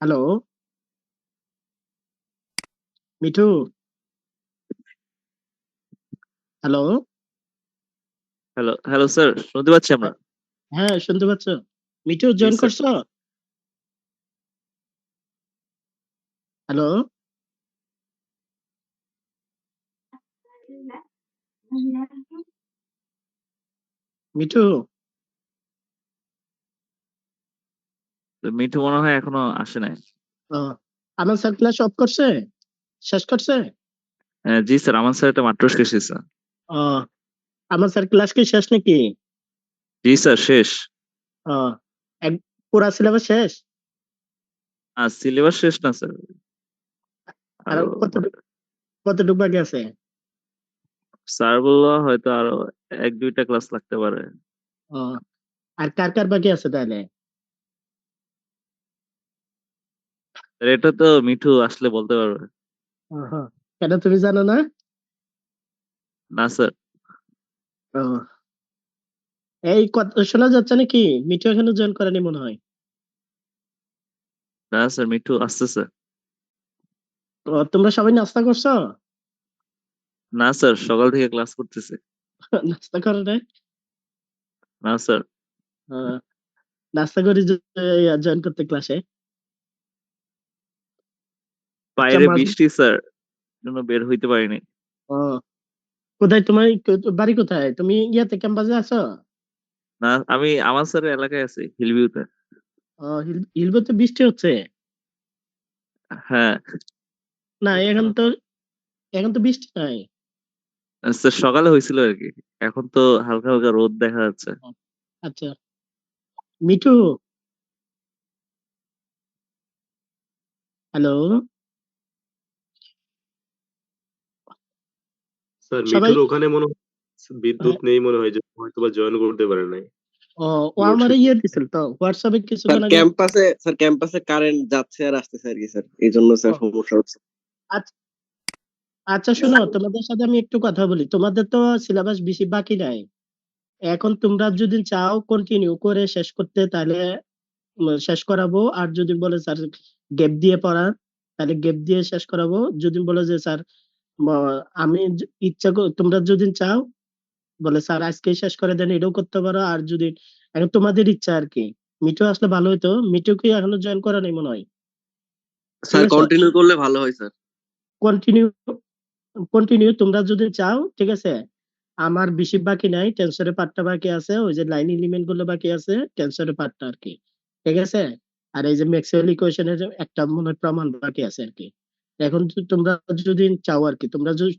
Hello, Mithu. Hello. Hello hello sir, শুনতে পাচ্ছি আমরা। হ্যাঁ, শুনতে পাচ্ছ? মিঠু জি জয়েন স্যার। করছো? হ্যালো। মিঠু। মিঠু মনে হয় এখনো আসে নাই। ও, আমার স্যার ক্লাস অফ করছে, শেষ করছে। জি স্যার, আমার স্যার এটা মাত্র শেষ হয়েছে। ও, আমার স্যার ক্লাস কি শেষ নাকি? জি স্যার, শেষ। ও, এক পুরা সিলেবাস শেষ? আর সিলেবাস শেষ না স্যার। আর আরো কতটুকু বাকি আছে? স্যার বললো হয়তো আরো এক দুইটা ক্লাস লাগতে পারে। ও, আর কার কার বাকি আছে তাহলে? স্যার, এটা তো মিঠু আসলে বলতে পারবে। ওহো, কেন তুমি জানো না? না স্যার। ও, এই কথা শোনা যাচ্ছে নাকি? মিঠু এখনো জয়েন করেনি মনে হয়। না স্যার, মিঠু আসতেছে। ও, তোমরা সবাই নাস্তা করছো? না স্যার, সকাল থেকে ক্লাস করতেছে। নাস্তা করো নাই? না স্যার। ও, নাস্তা করে জয়েন করতে ক্লাসে? আচ্ছা, বাইরে বৃষ্টি স্যার, জন্য বের হইতে পারিনি। ও, কোথায় তোমার বাড়ি কোথায়? তুমি ইয়াতে ক্যাম্পাসে আছো? না, আমি আমার স্যারের এলাকায় আছি, হিলভিউতে। ও, হিলবোতে বৃষ্টি হচ্ছে? হ্যাঁ না, এখন তো বৃষ্টি নাই। স্যার, সকালে হয়েছিল আর কি। এখন তো হালকা হালকা রোদ দেখা যাচ্ছে। ও, আচ্ছা। মিঠু। হ্যালো। স্যার সবাই। মিঠুর ওখানে মনে হয় বিদ্যুৎ হ্যাঁ, নেই, মনে হয় যে হয়তোবা জয়েন করতে পারে নাই। ও, ও আমার লোডশেডিং। ইয়ে দিছিল তো হোয়াটসঅ্যাপে স্যার কিছুক্ষণ আগে। ক্যাম্পাসে কারেন্ট যাচ্ছে আর আসতেছে আর কি স্যার, এই জন্য ও, স্যার সমস্যা হচ্ছে। আচ্ছা। আচ্ছা, শোনো, তোমাদের সাথে আমি একটু কথা বলি। তোমাদের তো সিলেবাস বেশি বাকি নাই। এখন তোমরা যদি চাও কন্টিনিউ করে শেষ করতে, তাহলে শেষ করাবো। আর যদি বলে স্যার গ্যাপ দিয়ে পড়ার, তাহলে গ্যাপ দিয়ে শেষ করাবো। যদি বলে যে স্যার আমি তোমরা যদি চাও, বলে স্যার আজকেই শেষ করে দেন, এটাও করতে পারো। আর যদি এখন তোমাদের ইচ্ছা আর কি। মিঠু আসলে ভালো হতো। মিঠু কি এখনো জয়েন করা নেই মনে হয়? ঠিক স্যার আছে, কন্টিনিউ করলে ভালো হয় স্যার। কন্টিনিউ। কন্টিনিউ তোমরা যদি চাও, ঠিক আছে। আমার বেশি বাকি নাই, টেন্সরের পার্টটা বাকি আছে, ওই যে লাইন এলিমেন্ট গুলো বাকি আছে, টেন্সরের পার্টটা আর কি। ঠিক আছে। আর এই যে ম্যাক্সওয়েল ইকুয়েশনের একটা মনে হয় প্রমাণ বাকি আছে আর কি। এখন তোমরা যদি চাও আর কি,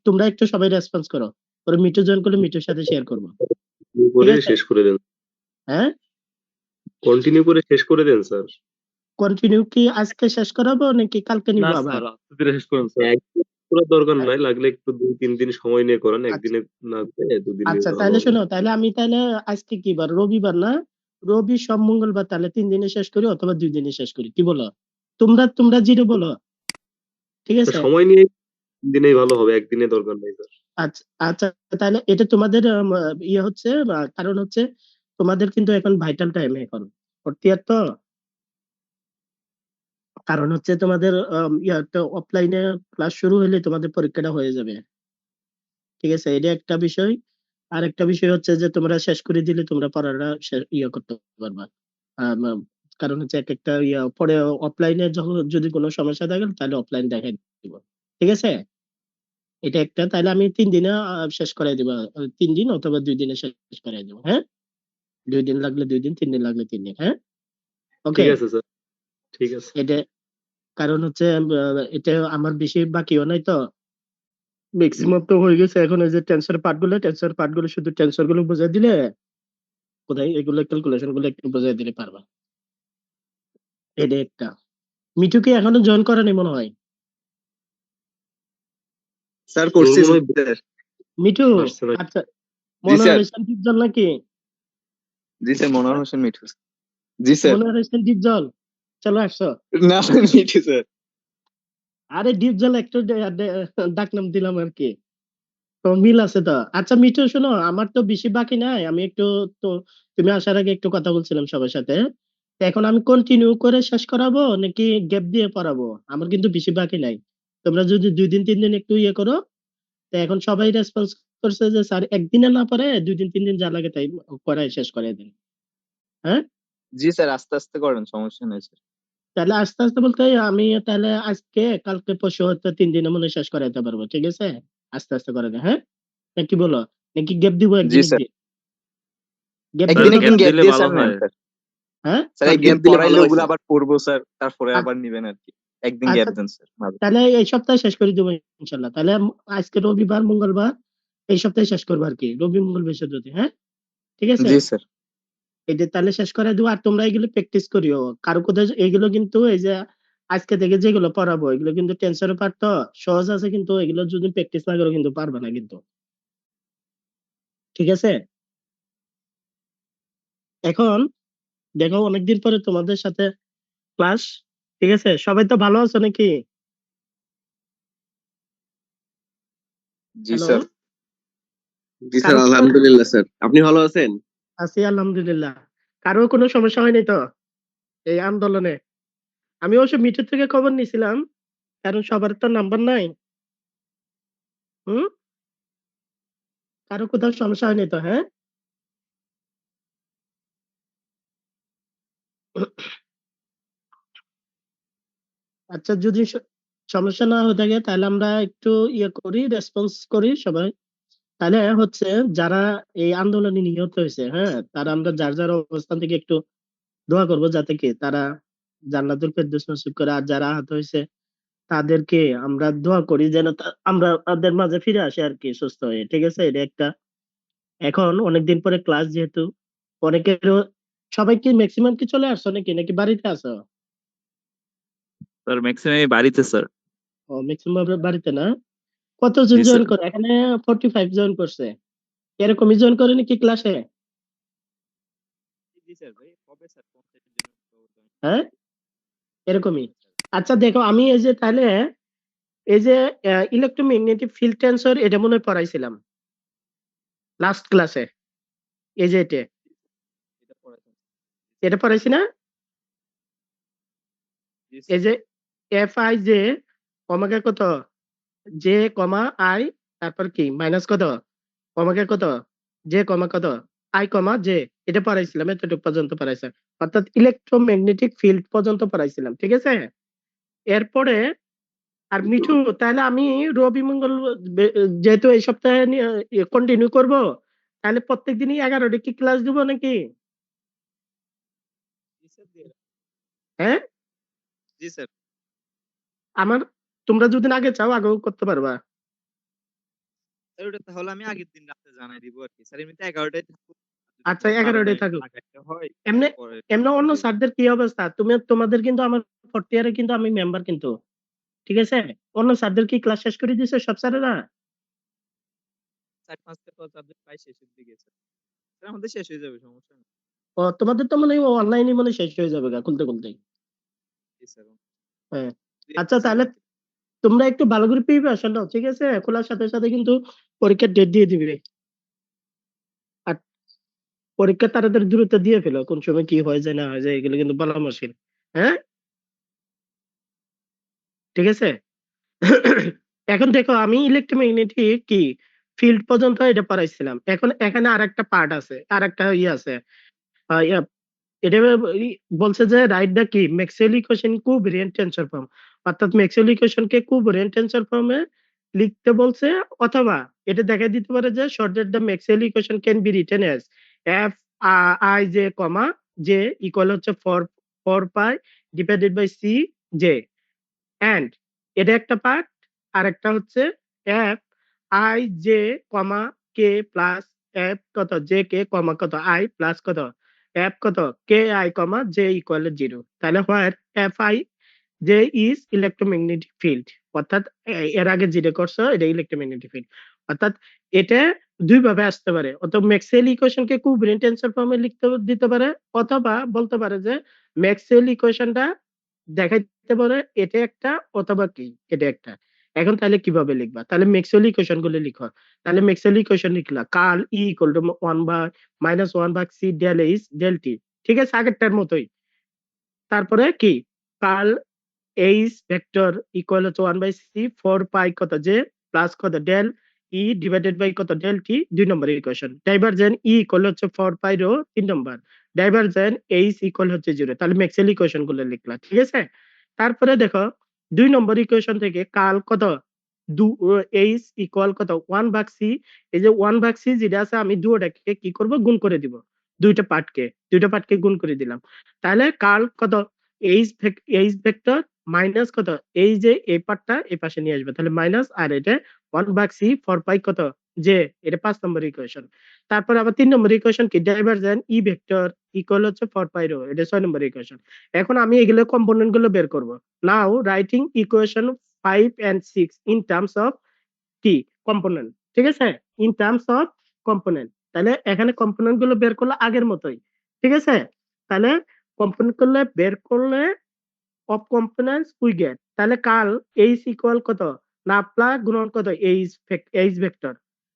তোমরা একটু সবাই রেসপন্স করো। পরে মিঠু জয়েন করলে মিঠুর সাথে শেয়ার করবো। কন্টিনিউ ঠিক করে আছে। শেষ করে দেন। হ্যাঁ, কন্টিনিউ করে শেষ করে দেন স্যার। কন্টিনিউ কি আজকে শেষ করাবো নাকি কালকে না নিবো আবার? স্যার, আস্তে ধীরে শেষ করুন স্যার। একদিন করার দরকার হ্যাঁ, নাই, লাগলে একটু 2-3 দিন সময় নিয়ে করেন, আচ্ছা। একদিনে না করে 2 দিন আচ্ছা, নিলে ভালো তাহলে হবে। শোনো, তাহলে আজকে কি বার? রবিবার না? রবি সোম মঙ্গলবার, তাহলে 3 দিনে শেষ করি অথবা 2 দিনে শেষ করি, কি বলো? তোমরা যেটা বলো। ঠিক তো আছে। সময় নিয়ে 3 দিনেই ভালো হবে, একদিনে দরকার নাই স্যার। আচ্ছা, আচ্ছা। তাহলে এটা তোমাদের ইয়ে হচ্ছে, কারণ হচ্ছে তোমাদের কিন্তু এখন ভাইটাল টাইম এখন, ফোর্থ ইয়ার তো। কারণ হচ্ছে তোমাদের অফলাইনে ক্লাস শুরু হলে তোমাদের পরীক্ষাটা হয়ে যাবে। ঠিক আছে, এটা একটা বিষয়। আর একটা বিষয় হচ্ছে যে তোমরা শেষ করে দিলে তোমরা পড়াটা ইয়ে করতে পারবা। আম, আম, কারণ হচ্ছে এক একটা পরে অফলাইনে যখন যদি কোনো সমস্যা থাকে তাহলে অফলাইন দেখাই দিব। ঠিক আছে। এটা একটা, তাহলে আমি 3 দিনে শেষ করাই দিব। 3 দিন অথবা 2 দিনে শেষ করাই দিব, হ্যাঁ। 2 দিন লাগলে 2 দিন, 3 দিন লাগলে 3 দিন, হ্যাঁ। ওকে। ঠিক আছে স্যার, ঠিক আছে। এটা কারণ হচ্ছে এটা আমার বেশি বাকিও নাই তো। ম্যাক্সিমাম তো হয়ে গেছে। এখন এই যে টেন্সর পার্ট গুলো শুধু টেন্সর গুলো বুঝাই দিলে, কোথায় এগুলো ক্যালকুলেশন গুলো একটু বুঝাই দিলে পারবা। এটা একটা। মিঠু কি এখনো জয়েন করেনি মনে হয়? স্যার ওর করছি মনে হয় স্যার। মিঠু। আসছে না। আচ্ছা। জি মনোয়ার স্যার। হোসেন ডিপজল নাকি? জি স্যার, মনোয়ার হোসেন মিঠু। জি স্যার। মনোয়ার হোসেন ডিপজল, চলো আসছো। না স্যার, মিঠু স্যার। আরে ডিপজল একটু ডাক নাম দিলাম আর কি। তো মিল আছে তো। আচ্ছা মিঠু, শোনো, আমার তো বেশি বাকি নাই। আমি একটু তো তুমি আসার আগে একটু কথা বলছিলাম সবার সাথে। তো এখন আমি কন্টিনিউ করে শেষ করাবো নাকি গ্যাপ দিয়ে পড়াবো? আমার কিন্তু বেশি বাকি নাই। তোমরা যদি 2 দিন 3 দিন একটু ইয়ে করো, তো এখন সবাই রেসপন্স করছে যে স্যার একদিনে না পারে 2 দিন 3 দিন যা লাগে তাই করায় শেষ করে দিন। হ্যাঁ? জি স্যার, আস্তে আস্তে করেন, সমস্যা নেই স্যার। তাহলে আস্তে আস্তে বলতে আমি তাহলে আজকে কালকে পরশু হয়তো 3 দিনের মধ্যে শেষ করাইতে পারবো, ঠিক আছে? আস্তে আস্তে করে দেন, হ্যাঁ? নাকি বলো? নাকি গ্যাপ দিব জি একদিন স্যার, একদিন? গ্যাপ স্যার দিলে একদিন হবে একদিন না? গ্যাপ গ্যাপ দিলে দিয়ে ভালো স্যার নেন হয়। স্যার। হ্যাঁ? স্যার স্যার একদিন গ্যাপ দিলে পড়াইলে ভালো হয় ওগুলো স্যার। আবার পড়বো স্যার, তারপরে আ- আবার নিবেন আর কি। একদিন গ্যাপ আচ্ছা, দেন স্যার, ভালো। তাহলে এই সপ্তাহে শেষ করে দেবো ইনশাল্লাহ। তাহলে আজকে রবিবার মঙ্গলবার, এই সপ্তাহে শেষ করবো আর কি, রবি মঙ্গল বৃহস্পতি, হ্যাঁ? ঠিক আছে? জি স্যার। এটা তাহলে শেষ করে দেবো। আর তোমরা এগুলো প্র্যাকটিস করিও, কারো কোথায় এগুলো কিন্তু এই যে আজকে থেকে যেগুলো পড়াবো এগুলো কিন্তু টেন্সরের পার্ট তো সহজ আছে, কিন্তু এগুলো যদি প্র্যাকটিস না করো কিন্তু পারবে না কিন্তু, ঠিক আছে? এখন দেখো অনেকদিন পরে তোমাদের সাথে ক্লাস, ঠিক আছে? সবাই তো ভালো আছো নাকি? জি হ্যালো, স্যার। জি স্যার, কারো কোনো আলহামদুলিল্লাহ স্যার। আপনি ভালো আছেন? আছি আলহামদুলিল্লাহ। কারো কোনো সমস্যা হয়নি তো এই আন্দোলনে? আমি অবশ্য মিঠুর থেকে খবর নিছিলাম, কারণ সবার তো নাম্বার নাই। হুম, কারো কোথাও সমস্যা হয়নি তো? হ্যাঁ, আচ্ছা, যদি সমস্যা না হয়ে থাকে তাহলে আমরা একটু ইয়ে করি, রেসপন্স করি সবাই। তাহলে হচ্ছে যারা এই আন্দোলনে নিহত হয়েছে, হ্যাঁ, তারা আমরা যার যার অবস্থান থেকে একটু দোয়া করবো যাতে কি তারা জান্নাতুল ফেরদৌস নসিব করে। আর যারা আহত হয়েছে তাদেরকে আমরা দোয়া করি যেন আমরা তাদের মাঝে ফিরে আসে আর কি, সুস্থ হয়ে, ঠিক আছে? এটা একটা। এখন অনেকদিন পরে ক্লাস যেহেতু, অনেকেরও, সবাই কি ম্যাক্সিমাম কি চলে আসছো নাকি নাকি বাড়িতে আছো? স্যার ম্যাক্সিমাম বাড়িতে স্যার। ও, ম্যাক্সিমাম বাড়িতে না? কতজন জি জয়েন স্যার। করে এখানে? 45 জয়েন করছে। এরকমই জয়েন করে নাকি ক্লাসে? জি স্যার ভাই, কবে স্যার 50 জন হ্যাঁ, এরকমই। আচ্ছা দেখো, আমি এই যে তাহলে এই যে ইলেকট্রোম্যাগনেটিক ফিল্ড টেন্সর এটা মনে হয় পড়াইছিলাম লাস্ট ক্লাসে, এই যে এটা পড়াইছেন? এটা পড়াইছি না? জি এই স্যার। যে এফ আই জে ওমেগা কত, জে কমা আই, তারপর কি মাইনাস কত, ওমেগা কত, জে কমা কত, আই কমা জে, এটা পড়াইছিলাম, এতটুকু পর্যন্ত পড়াইছিলাম। অর্থাৎ ইলেকট্রোম্যাগনেটিক ফিল্ড পর্যন্ত পড়াইছিলাম, ঠিক আছে? এরপরে আর মিঠু, তাহলে আমি রবি মঙ্গল যেহেতু এই সপ্তাহে কন্টিনিউ করব, তাহলে প্রত্যেক দিনই 11টা কি ক্লাস দিব নাকি? জি স্যার দিয়ে রাখেন। হ্যাঁ, জি স্যার। আমার, তোমরা যদি আগে চাও আগেও করতে পারবা। স্যার ওটা তাহলে আমি আগের দিন রাতে জানাই দিব আর কি স্যার, এমনিতে 11টায় থাকবো। যদি আচ্ছা, কোনো কারণে 11টায় থাকুক। লাগাইতে হয় এমনি পরে এমনি অন্য দিয়ে দেব। স্যারদের কি অবস্থা? তোমাদের কিন্তু আমার 4th ইয়ারে কিন্তু আমি মেম্বার কিন্তু, ঠিক আছে? অন্য স্যারদের কি ক্লাস শেষ করে দিয়েছে সব স্যারেরা? 4-5টা তো সাবজেক্ট প্রায় শেষের দিকে স্যার। স্যার আমাদের শেষ হয়ে যাবে, সমস্যা নেই। ও, তোমাদের তো মনে হয় অনলাইনে মনে হয় শেষ হয়ে যাবে গা খুলতে খুলতে। জি স্যার। হ্যাঁ, 2-1 আচ্ছা, ছিল তাহলে আর কি। তোমরা একটু ভালো করে প্রিপারেশন নাও, ঠিক আছে? খোলার সাথে সাথে কিন্তু পরীক্ষার ডেট দিয়ে দিবে। আর পরীক্ষা তাড়াতাড়ি দ্রুত দিয়ে ফেলো, কোন সময় কি হয়ে যায় না হয়ে যায় এগুলো কিন্তু বলা মুশকিল। হ্যাঁ, ঠিক আছে? এখন দেখো, আমি ইলেকট্রোম্যাগনেটিক কি ফিল্ড পর্যন্ত এটা পড়াইছিলাম। এখন এখানে আরেকটা পার্ট আছে, আরেকটা ইয়ে আছে, ইয়া, এটা বলছে যে রাইট দ্য কি Maxwell equation covariant tensor form. অর্থাৎ ম্যাক্সওয়েল ইকুয়েশন কে কোভ্যারিয়েন্ট টেন্সর ফর্মে লিখতে বলছে, অথবা এটা দেখা দিতে পারে যে shorted the Maxwell equation can be written as F I J comma J equal হচ্ছে 4 pi divided by C J, and এটা একটা পার্ট। আর একটা হচ্ছে F I J comma K plus F কত জে কে কমা কত I plus কত F কত k i comma J equal 0। তাহলে where F I j is electromagnetic field, অর্থাৎ এর আগে যেটা করছো এটা ইলেকট্রোম্যাগনেটিক ফিল্ড। অর্থাৎ এটা দুই ভাবে আসতে পারে, অথবা ম্যাক্সওয়েল ইকুয়েশনকে কোভ্যারিয়েন্ট টেন্সর ফর্মে লিখতে দিতে পারে, অথবা বলতে পারে যে ম্যাক্সওয়েল ইকুয়েশনটা দেখাইতে পারে এটা একটা, অথবা কি এটা একটা। এখন তাহলে কিভাবে লিখবা? তাহলে ম্যাক্সওয়েল ইকুয়েশন গুলো লিখো। তাহলে ম্যাক্সওয়েল ইকুয়েশন লিখলা, curl E equal to 1 by -1 ভাগ C del is del t, ঠিক আছে? আগেরটার মতোই, তারপরে কি কার্ল এইচ ভেক্টর ইকুয়াল হচ্ছে 1/c 4 পাই কত জে প্লাস কত ডেল ই ডিভাইডেড বাই কত ডেল টি 2 নম্বর ইকুয়েশন। ডাইভারজেন্ট ই ইকুয়াল হচ্ছে 4 পাই রো 3 নম্বর। ডাইভারজেন্ট এইচ ইকুয়াল হচ্ছে 0। তাহলে ম্যাক্সওয়েল ইকুয়েশন গুলো লিখলাম, ঠিক আছে। তারপরে দেখো 2 নম্বর ইকুয়েশন থেকে কার্ল কত এইচ ইকুয়াল কত 1/c। এই যে 1/c যেটা আছে আমি দুটোটাকে কি করব গুণ করে দিব, দুইটা পার্টকে গুণ করে দিলাম। তাহলে কার্ল কত এইচ ভেক্টর মাইনাস কত এই যে এই পার্টটা এই পাশে নিয়ে আসবে, তাহলে মাইনাস আর এটা 1/c 4 পাই কত যে এটা 5 নম্বর ইকুয়েশন। তারপর আবার 3 নম্বর ইকুয়েশন কি ডাইভারজেন্ট ই ভেক্টর ইকুয়াল হচ্ছে 4 পাই রো, এটা 6 নম্বর ইকুয়েশন। এখন আমি এগুলো কম্পোনেন্ট গুলো বের করব। Now writing equation 5 and 6 in terms of কি কম্পোনেন্ট, ঠিক আছে, ইন টার্মস অফ কম্পোনেন্ট। তাহলে এখানে কম্পোনেন্ট গুলো বের করলে আগের মতোই, ঠিক আছে। তাহলে কম্পোনেন্ট করলে বের করলে অফ কম্পোনেন্টস উই গেট, তাহলে কার্ল এইচ ইকুয়াল কত না প্লাস গুণন কত এইচ ভেক্টর,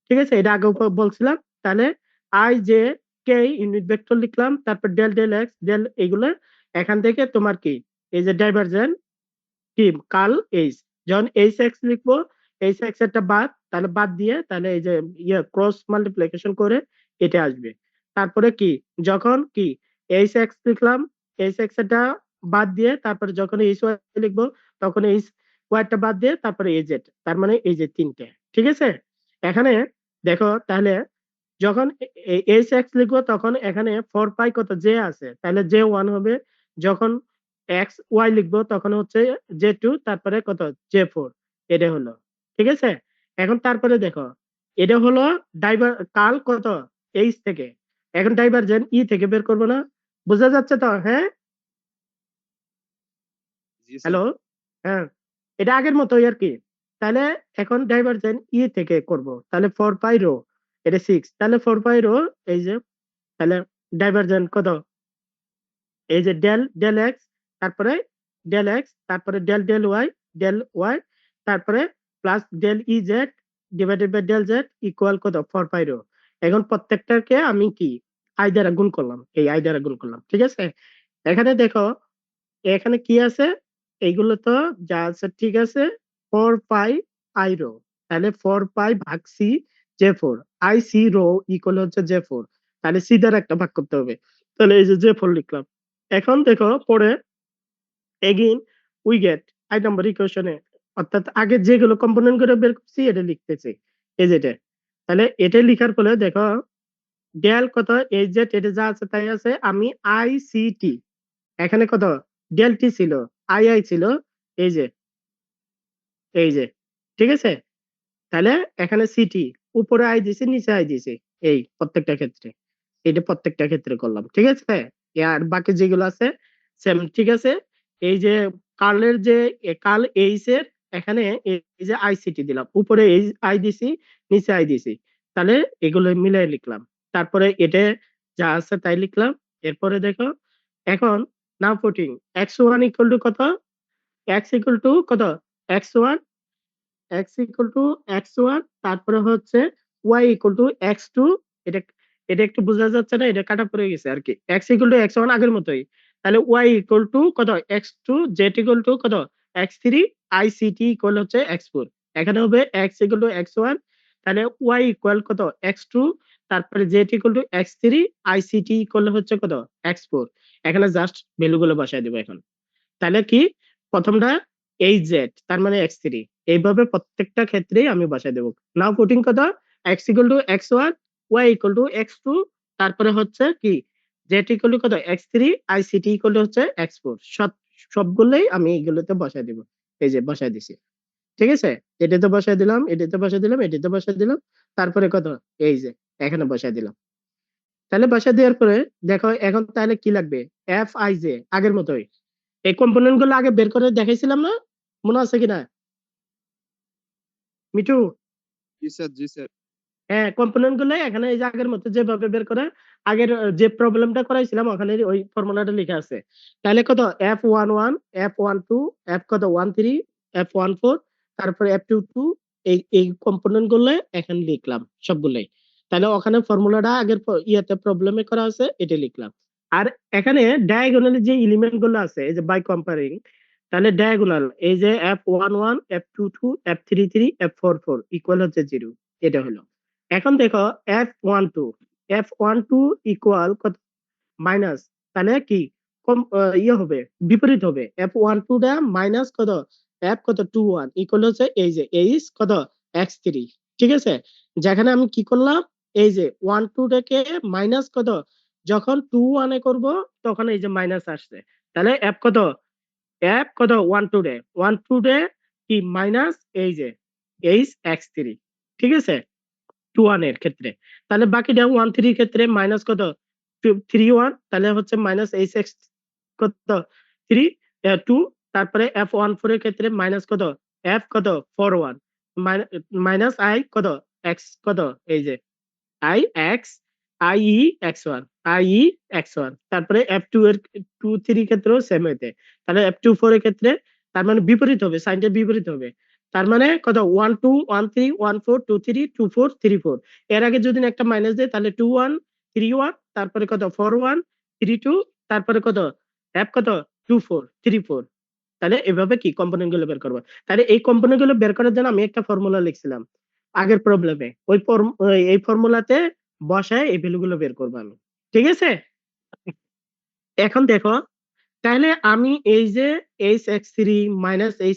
ঠিক আছে, এটা আগে বলছিলাম। তাহলে I J K unit vector লিখলাম, তারপর ডেল ডেল এক্স ডেল এগুলো এখান থেকে তোমার কি এই যে ডাইভারজেন্ট কি কার্ল এইচ, যখন এইচ এক্স লিখবো এইচ এক্স একটা বাদ, তাহলে বাদ দিয়ে তাহলে এই যে ক্রস মাল্টিপ্লিকেশন করে এটা আসবে। তারপরে কি যখন কি এইচ এক্স লিখলাম এইচ এক্স একটা বাদ দিয়ে তারপরে যখন এইচ ওয়াই লিখবো তখন এইচ ওয়াইটা বাদ দিয়ে তারপরে এই জেড, তার মানে এই যে তিনটে, ঠিক আছে। এখানে দেখো তাহলে যখন এইচ এক্স লিখবো তখন এখানে 4 পাই কত জে আছে, তাহলে জে 1 হবে। যখন এক্স ওয়াই লিখবো তখন হচ্ছে জে 2 তারপরে কত জে 4, এটা হলো, ঠিক আছে। এখন তারপরে দেখো এটা হলো কার্ল কত এইচ থেকে, এখন ডাইভারজেন্ট ই থেকে বের করবো না, বোঝা যাচ্ছে তো? হ্যাঁ, জি স্যার। হ্যালো, হ্যাঁ, এটা আগের মতোই আর কি। তাহলে এখন ডাইভারজেন্ট ই থেকে করব, তাহলে 4 পাই রো এটা 6, তাহলে 4 পাই রো এই যে, তাহলে ডাইভারজেন্ট কত এই যে ডেল ডেল এক্স তারপরে ডেল এক্স তারপরে ডেল ডেল ওয়াই তারপরে plus del E Z divided by del Z equal কত 4 পাই রো। এখন প্রত্যেকটাকে আমি কি আই দ্বারা গুণ করলাম, এই আই দ্বারা গুণ করলাম, ঠিক আছে। এখানে দেখো এখানে কি আছে, এইগুলো তো যা আছে ঠিক আছে, 4 পাই আই রো, তাহলে 4 পাই ভাগ C J 4, I C rho equal হচ্ছে জে 4, তাহলে সি দ্বারা একটা ভাগ করতে হবে, তাহলে এই যে জে 4 লিখলাম। এখন দেখো পরে again we get I number ইকুয়েশনে, অর্থাৎ আগে যেগুলো কম্পোনেন্ট করে বের করছি এটা লিখতেছি এই যেটা। তাহলে এটা লিখার ফলে দেখো ডেল কত এই যে এটা যা আছে তাই আছে, আমি আই সি টি এখানে কত ডেল টি ছিল আই আই ছিল এই যে ঠিক আছে। তাহলে এখানে সিটি উপরে আই দিছি নিচে আই দিছি, এই প্রত্যেকটা ক্ষেত্রে এটা প্রত্যেকটা ক্ষেত্রে করলাম, ঠিক আছে। আর বাকি যেগুলো আছে সেম, ঠিক আছে। এই যে কার্লের যে কার্ল এইচ এর এখানে এই যে আইসিটি দিলাম, উপরে এই আই দিছি নিচে আই দিছি, তাহলে এগুলো মিলাই লিখলাম। তারপরে এটা যা আছে তাই লিখলাম। এরপরে দেখো এখন নাও পুটিং x1 ইকুয়াল টু কত, x ইকুয়াল টু কত x1 x1 তারপরে হচ্ছে y ইকুয়াল টু x2, এটা এটা একটু বোঝা যাচ্ছে না, এটা কাটা পড়ে গেছে আর কি। x ইকুয়াল টু x1 আগের মতোই, তাহলে y ইকুয়াল টু কত x2, z ইকুয়াল টু কত x3, ict ইকুয়াল হচ্ছে x4। এখানে হবে x ইকুয়াল টু x1, তাহলে y ইকুয়াল কত x2, তারপরে z equal to x3, ict equal হচ্ছে কত x4। এখানে জাস্ট ভ্যালুগুলো বসায় দেব এখন। তাহলে কি প্রথমটা এইচ জেড তার মানে x3, এইভাবে প্রত্যেকটা ক্ষেত্রেই আমি বসায় দেবো। নাও পুটিং কত x equal to x1, y equal to x2, তারপরে হচ্ছে কি z ইকুয়াল টু কত x3, ict ইকুয়াল টু হচ্ছে x4, সবগুলোই আমি এগুলোতে বসায় দেব, এই যে বসায় দিছি, ঠিক আছে। এটাতে বসায় দিলাম, এটাতে বসায় দিলাম, এটাতে বসায় দিলাম, তারপরে কত এই যে এখানে বসায় দিলাম। তাহলে বসায় দেওয়ার পরে দেখো এখন তাহলে কি লাগবে এফ আই জে আগের মতোই, এই কম্পোনেন্ট গুলো আগে বের করে দেখাইছিলাম না, মনে আছে কিনা মিঠু? জি স্যার, জি স্যার। হ্যাঁ, কম্পোনেন্ট গুলো এখানে এই যে আগের মতো যেভাবে বের করে আগের যে প্রবলেমটা করাইছিলাম ওখানে ওই ফর্মুলাটা লেখা আছে। তাহলে কত f11 f12 f কত 13 f14 তারপরে f22, এই কম্পোনেন্ট গুলো এখানে লিখলাম সবগুলাই। তাহলে ওখানে ফর্মুলাটা আগের ইয়াতে প্রবলেমে করা আছে এটা লিখলাম। আর এখানে ডায়াগোনালি যে এলিমেন্ট গুলো আছে এই যে বাই কম্পেয়ারিং, তাহলে ডায়াগোনাল এই যে F11 F22 F33 F44 equal হচ্ছে 0, এটা হলো। এখন দেখো F12 ইকুয়াল কত, মাইনাস, তাহলে কি কম ইয়ে হবে, বিপরীত হবে। F12 টা মাইনাস কত, F কত 21 ইকুয়াল হচ্ছে এই যে H কত X3, ঠিক আছে। যেখানে আমি কি করলাম, এই যে 12 টাকে মাইনাস কত, যখন 21 এ করব তখন এই যে মাইনাস আসছে, তাহলে F কত, F কত 12 ডে কি মাইনাস এই যে H X3, ঠিক আছে 21 এর ক্ষেত্রে। তাহলে বাকিটা 13 এর ক্ষেত্রে মাইনাস কত 31, তাহলে হচ্ছে মাইনাস এইচ এক্স কত 3 2, তারপরে F14 এর ক্ষেত্রে মাইনাস কত F কত 41 মাইনাস I কত X কত এই যে I X I E X1 I E X1, তারপরে F2 এর 2 3 ক্ষেত্রেও সেম হইতে, তাহলে F24 এর ক্ষেত্রে তার মানে বিপরীত হবে, সাইনটা বিপরীত হবে। তার মানে কত 1 2 1 3 1 4 2 3 2 4 3 4, এর আগে যদি একটা মাইনাস দেয় তাহলে 2 1 3 1, তারপরে কত 4 1 3 2, তারপরে কত F কত 2 4 3 4। তাহলে এভাবে কি কম্পোনেন্ট গুলো বের করবো। তাহলে এই কম্পোনেন্ট গুলো বের করার জন্য আমি একটা ফর্মুলা লিখছিলাম আগের প্রবলেমে, এই ফর্মুলাতে বসায় এই ভ্যালু গুলো বের করবো আমি, ঠিক আছে। এখন দেখো, তাহলে আমি এই যে H(x3 -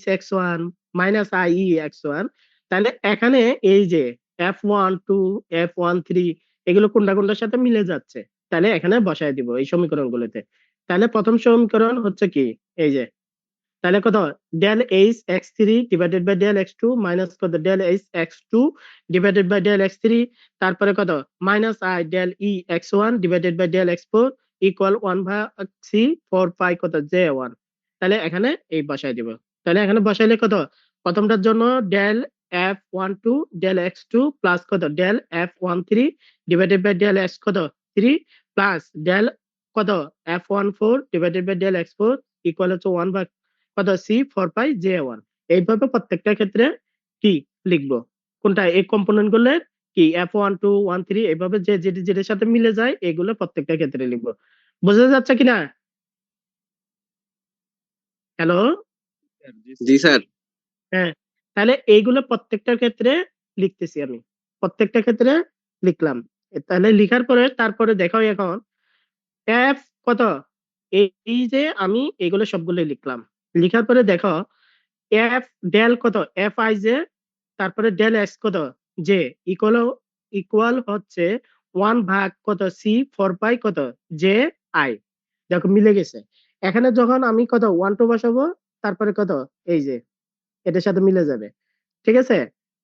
H(x1 - IE(x1), তাহলে এখানে এই যে F12 F13 এগুলো কোনটা কোনটার সাথে মিলে যাচ্ছে, তাহলে এখানে বসায় দিব এই সমীকরণগুলোতে। তাহলে প্রথম সমীকরণ হচ্ছে কি, এই যে তাহলে কত del H x three divided by del x two minus কত del H x two divided by del x three, তারপরে কত minus i del E x one divided by del x four equal 1/c 4 pi কত J one. তাহলে এখানে এই বসাই দিব। তাহলে এখানে বসাইলে কত, প্রথমটার জন্য del F12 del x two plus কত del F13 divided by del x কত 3 প্লাস ডেল কত F14 divided by del x four equal হচ্ছে 1 কত সি 4 পাই জে ওয়ান। এইভাবে প্রত্যেকটা ক্ষেত্রে কি লিখবো, কোনটা এই কম্পোনেন্ট গুলো কি F12 13 এইভাবে যে যেটার সাথে মিলে যায় এগুলো প্রত্যেকটা ক্ষেত্রে লিখবো। বোঝা যাচ্ছে কিনা? হ্যালো, জি স্যার। হ্যাঁ। তাহলে এইগুলো প্রত্যেকটার ক্ষেত্রে লিখতেছি আমি, প্রত্যেকটা ক্ষেত্রে লিখলাম। তাহলে লিখার পরে তারপরে দেখো এখন এফ কত, এই যে আমি এগুলো সবগুলো লিখলাম, লিখার পরে দেখো এফ ডেল কত এফ আই জে, তারপরে ডেল এক্স কত জে ইকুয়াল হচ্ছে 1 কত সি 4 পাই কত জে আই। দেখো মিলে গেছে। এখানে যখন আমি কত 1 2 বসাবো, তারপরে কত এই যে এটার সাথে মিলে যাবে, ঠিক আছে।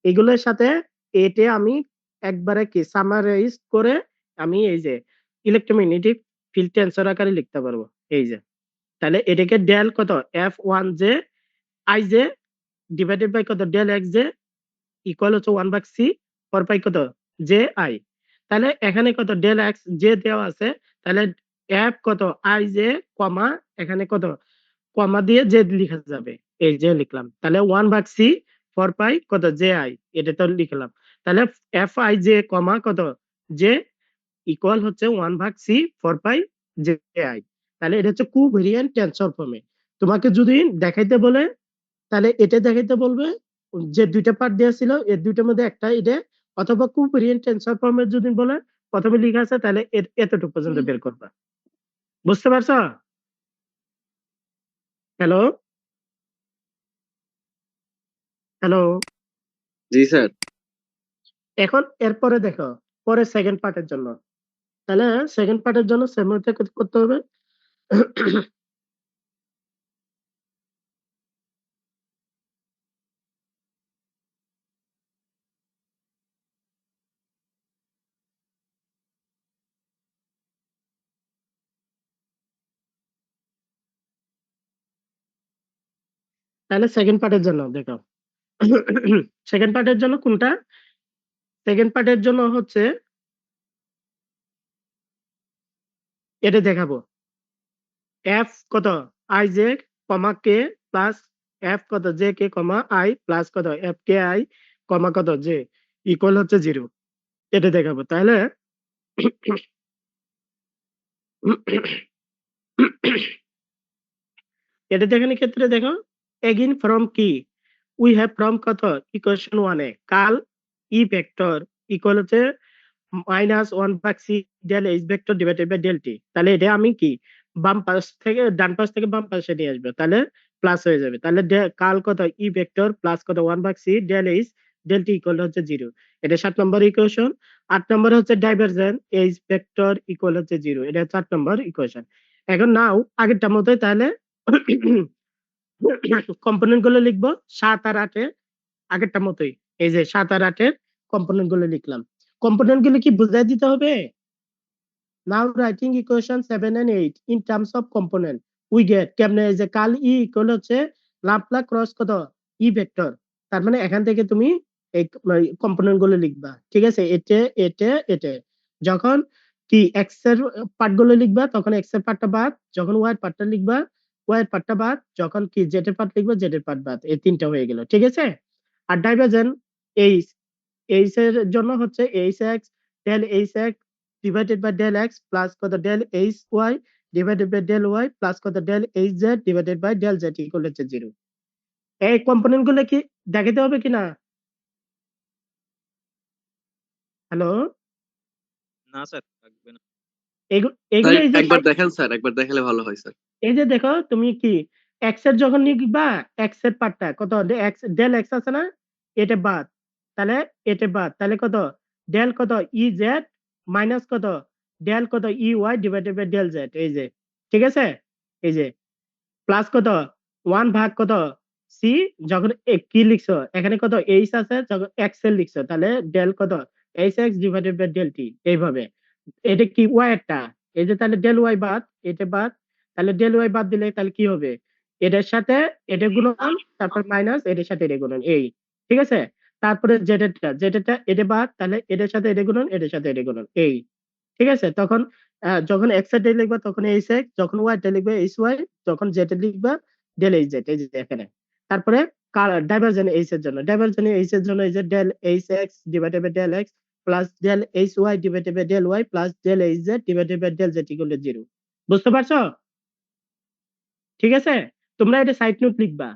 এগুলোর সাথে এটা আমি একবারে কি সামারাইজ করে আমি এই যে ইলেকট্রোম্যাগনেটিক ফিল্ড টেন্সর আকারে লিখতে পারবো এই যে। তাহলে এটাকে ডেল কত F1 J I J divided by কত ডেল এক্স জে ইকুয়াল হচ্ছে 1/c 4 পাই কত জে আই। তাহলে এখানে কত ডেল এক্স জে দেওয়া আছে, তাহলে এফ কত আই জে কমা এখানে কত কমা দিয়ে জে লিখা যাবে, এই যে লিখলাম। তাহলে 1/c 4 পাই কত জে আই, এটা তো লিখলাম। তাহলে এফ আই জে কমা কত জে ইকুয়াল হচ্ছে 1/c 4 পাই জে আই। তাহলে এটা হচ্ছে কোভেরিয়েন্ট টেন্সর ফর্মে। তোমাকে যদি দেখাইতে বলে তাহলে এটা দেখাইতে বলবে যে দুইটা পার্ট দেওয়া ছিল এর দুইটার মধ্যে একটা এটা, অথবা কোভেরিয়েন্ট টেন্সর ফর্মে যদি বলে প্রথমে লেখা আছে তাহলে এতটুকু পর্যন্ত বের করবা। বুঝতে পারছো? Hello hello. জি স্যার। এখন এরপরে দেখো পরে সেকেন্ড পার্টের জন্য, তাহলে সেকেন্ড পার্টের জন্য সেমটা করতে হবে। তাহলে সেকেন্ড পার্টের জন্য দেখো, সেকেন্ড পার্টের জন্য কোনটা, সেকেন্ড পার্টের জন্য হচ্ছে এটা দেখাবো এফ কত i J comma K plus F কত J K comma i plus কত এফ কে আই কমা কত জে ইকুয়াল হচ্ছে 0, এটা দেখাবো। তাহলে এটা দেখানোর ক্ষেত্রে দেখো এগেইন ফ্রম কি উই হ্যাভ ফ্রম কত ইকুয়েশন 1 এ কাল ই ভেক্টর ইকুয়াল হচ্ছে -1/c del H vector divided by del T. তাহলে এটা আমি কি বাম পাশ থেকে ডান পাশ থেকে বাম পাশে নিয়ে আসবে, তাহলে প্লাস হয়ে যাবে। তাহলে কাল কত ই ভেক্টর প্লাস কত 1/c del H del T equal হচ্ছে 0। এটা 7 নম্বর ইকুয়েশন। 8 নম্বর হচ্ছে ডাইভারজেন্স এইচ ভেক্টর ইকুয়াল হচ্ছে 0, এটা 4 নম্বর ইকুয়েশন। এখন নাও আগেরটার মতোই তাহলে কম্পোনেন্ট গুলো লিখবো 7 আর 8 এ আগেরটার মতোই। এই যে 7 আর 8 এর কম্পোনেন্ট গুলো লিখলাম। কম্পোনেন্ট গুলো কি বুঝাই দিতে হবে? Now writing equation 7 and 8 in terms of component we get কেমনে, এই যে কাল ই ইকুয়াল হচ্ছে লাপ্লাস ক্রস কত ই ভেক্টর। তার মানে এখান থেকে তুমি এই কম্পোনেন্ট গুলো লিখবা, ঠিক আছে? এতে এতে এতে যখন কি এক্স এর পার্ট গুলো লিখবা তখন এক্স এর পার্টটা বাদ, যখন ওয়াই এর পার্টটা লিখবা ওয়াই এর পার্টটা বাদ, যখন কি জেড এর পার্ট লিখবা জেড এর পার্ট বাদ। এই তিনটা হয়ে গেল, ঠিক আছে? আর ডাইভারজেন্স এইচ এইচ এর জন্য হচ্ছে H x del H x divided by del x plus কত del H y divided by del y plus কত del H z divided by del Z equal হচ্ছে 0। এই কম্পোনেন্ট গুলো কি দেখাতে হবে কিনা? হ্যালো, না স্যার লাগবে না। এগুলো স্যার এই যে একবার দেখেন স্যার, একবার দেখালে ভালো হয় স্যার। এই যে দেখো তুমি কি এক্স এর যখন লিখবা এক্স এর পার্টটা কত এক্স ডেল এক্স আছে না, এটা বাদ, তাহলে এটা বাদ, তাহলে কত ডেল কত ই জেড মাইনাস কত ডেল কত E Y divided by del Z. এই যে ঠিক আছে, এই যে প্লাস কত 1 ভাগ কত সি, যখন কি লিখছো এখানে কত এইচ আছে যখন এক্স এর লিখছো তাহলে ডেল কত h x divided by del t. এইভাবে এটা কি ওয়াই একটা, এই যে তাহলে ডেল ওয়াই বাদ, এটা বাদ, তাহলে ডেল ওয়াই বাদ দিলে তাহলে কি হবে এটার সাথে এটা গুণন তারপর মাইনাস এটার সাথে এটা গুণন, এই ঠিক আছে? তারপরে জেডেরটা এটা বাদ, তাহলে এটার সাথে এটা গুণন এটার সাথে এটা গুণন, এই ঠিক আছে? তখন যখন এক্স এর ডেল লিখবা তখন এইচ এক্স, যখন ওয়াই টা লিখবে এইচ ওয়াই, যখন জেড এর লিখবা ডেল এইচ জেড, এই যে এখানে। তারপরে ডাইভারজেন্স এইচ এর জন্য, ডাইভারজেন্স এইচ এর জন্য এই যে del H x divided by del x plus del H y divided by del y plus del H z divided by del Z equal to 0। বুঝতে পারছো? ঠিক আছে, তোমরা এটা সাইড নোট লিখবা।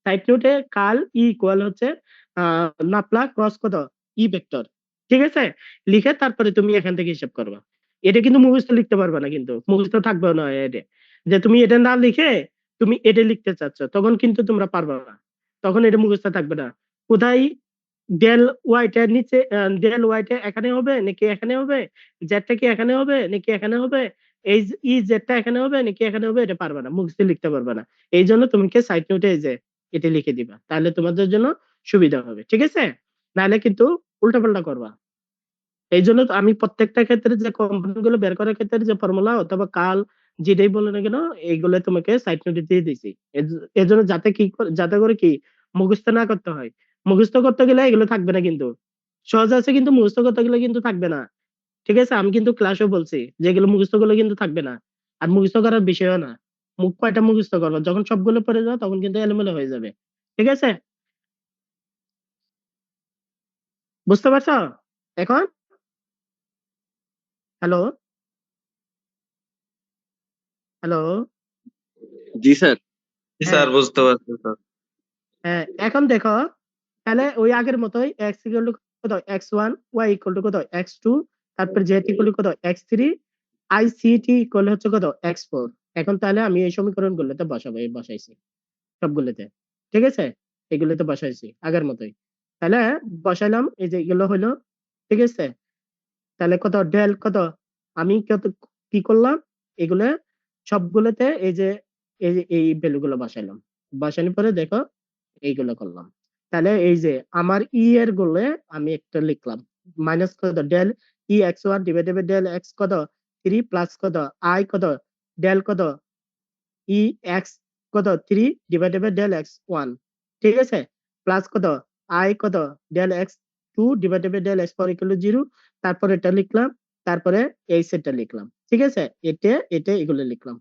সাইড নোটে কাল ই ইকুয়াল হচ্ছে নাপলা ক্রস কত ই ভেক্টর, ঠিক আছে? লিখে তারপরে তুমি এখান থেকে হিসাব করবা। এটা কিন্তু মুখস্থ লিখতে পারবা না, কিন্তু মুখস্থ থাকবে না এটা, যে তুমি এটা না লিখে তুমি এটা লিখতে চাচ্ছ তখন কিন্তু তোমরা পারবা না, তখন এটা মুখস্থ থাকবে না। কোথায় ডেল ওয়াইটা নিচে, ডেল ওয়াইটা এখানে হবে নাকি এখানে হবে, জেডটা কি এখানে হবে নাকি এখানে হবে, এই ই জেডটা এখানে হবে নাকি এখানে হবে, এটা পারবা না, মুখস্থ লিখতে পারবা না। এই জন্য তোমাকে সাইড নোটে এই যে এটা লিখে দিবা, তাহলে তোমাদের জন্য সুবিধা হবে, ঠিক আছে? নাহলে কিন্তু উল্টাপাল্টা করবা। এই জন্য তো আমি প্রত্যেকটা ক্ষেত্রে যে কম্পোনেন্ট গুলো বের করার ক্ষেত্রে যে ফর্মুলা অথবা কাল যেটাই বলে না কেন এইগুলো তোমাকে সাইড নোটে দিয়ে দিছি। এর জন্য যাতে করে কি মুখস্থ না করতে হয়। মুখস্থ করতে গেলে এগুলো থাকবে না, কিন্তু সহজ আছে, কিন্তু মুখস্থ করতে গেলে কিন্তু থাকবে না, ঠিক আছে? আমি কিন্তু ক্লাসেও বলছি যে এগুলো মুখস্থ করলে কিন্তু থাকবে না, আর মুখস্থ করার বিষয়ও না। মুখ কয়টা মুখস্থ করবো, যখন সবগুলো পড়ে যাও তখন কিন্তু এলোমেলো হয়ে যাবে, ঠিক আছে? বুঝতে পারছো এখন? হ্যালো, হ্যালো, জি স্যার। স্যার বুঝতে পারছি স্যার। হ্যাঁ এখন দেখো, তাহলে ওই আগের মতোই এক্স ইকুয়াল টু কত x1, ওয়াই ইকুয়াল টু কত x2, তারপর জেড ইকুয়াল টু কত x3, I C T equal হচ্ছে কত x4। এখন তাহলে আমি এই সমীকরণ গুলোতে বসাবো, এই বসাইছি সবগুলোতে, ঠিক আছে? এগুলোতে বসাইছি আগের মতোই, তাহলে বসাইলাম, এই যে এগুলো হলো, ঠিক আছে? তাহলে কত ডেল কত আমি কত কি করলাম এগুলো সবগুলোতে এই যে এই ভ্যালু গুলো বসাইলাম, বসানোর পরে দেখো এইগুলো করলাম। তাহলে এই যে আমার ই এর গুলো আমি একটা লিখলাম মাইনাস কত del E x one divided by del x কত 3 প্লাস কত আই কত ডেল কত ই এক্স কত 3 ডিভাইডেড বাই ডেল এক্স 1, ঠিক আছে? প্লাস কত আই কত del x 2 divided by del x 4 equal to 0। তারপরে এটা লিখলাম, তারপরে এই সেটটা লিখলাম, ঠিক আছে? এটা এগুলো লিখলাম,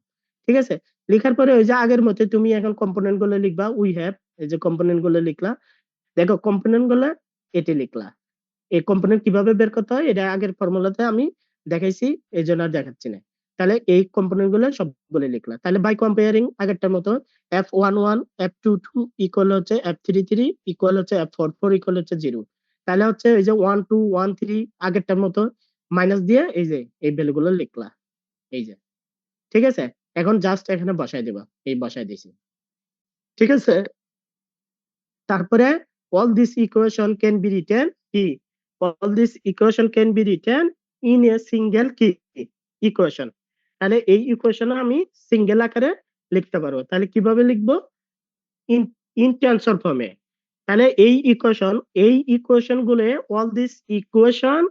ঠিক আছে? লেখার পরে ওই যে আগের মতো তুমি এখন কম্পোনেন্ট গুলো লিখবা, উই হ্যাভ, এই যে কম্পোনেন্ট গুলো লিখলা, দেখো কম্পোনেন্ট গুলো এটা লিখলা। এই কম্পোনেন্ট কিভাবে বের করতে হয় এটা আগের ফর্মুলাতে আমি দেখাইছি, এই জন্য আর দেখাচ্ছি না। তাহলে এই কম্পোনেন্ট গুলো সবগুলো লিখলা। তাহলে বাই কম্পেয়ারিং আগেরটার মতো F11 F22 ইকুয়াল হচ্ছে F33 ইকুয়াল হচ্ছে F44 ইকুয়াল হচ্ছে 0। তাহলে হচ্ছে এই যে 1 2 1 3 আগেরটার মতো মাইনাস দিয়ে এই যে এই ভ্যালুগুলো লিখলা, এই যে ঠিক আছে। এখন জাস্ট এখানে বসাই দিবা, এই বসাই দিছি, ঠিক আছে। তারপরে all this equation can be written কি, all this equation can be written in a single কি equation। তাহলে এই ইকুয়েশন আমি সিঙ্গেল আকারে লিখতে পারবো। তাহলে কিভাবে লিখবো, ইন ইন টেন্সর ফর্মে। তাহলে এই ইকুয়েশন গুলো all this equation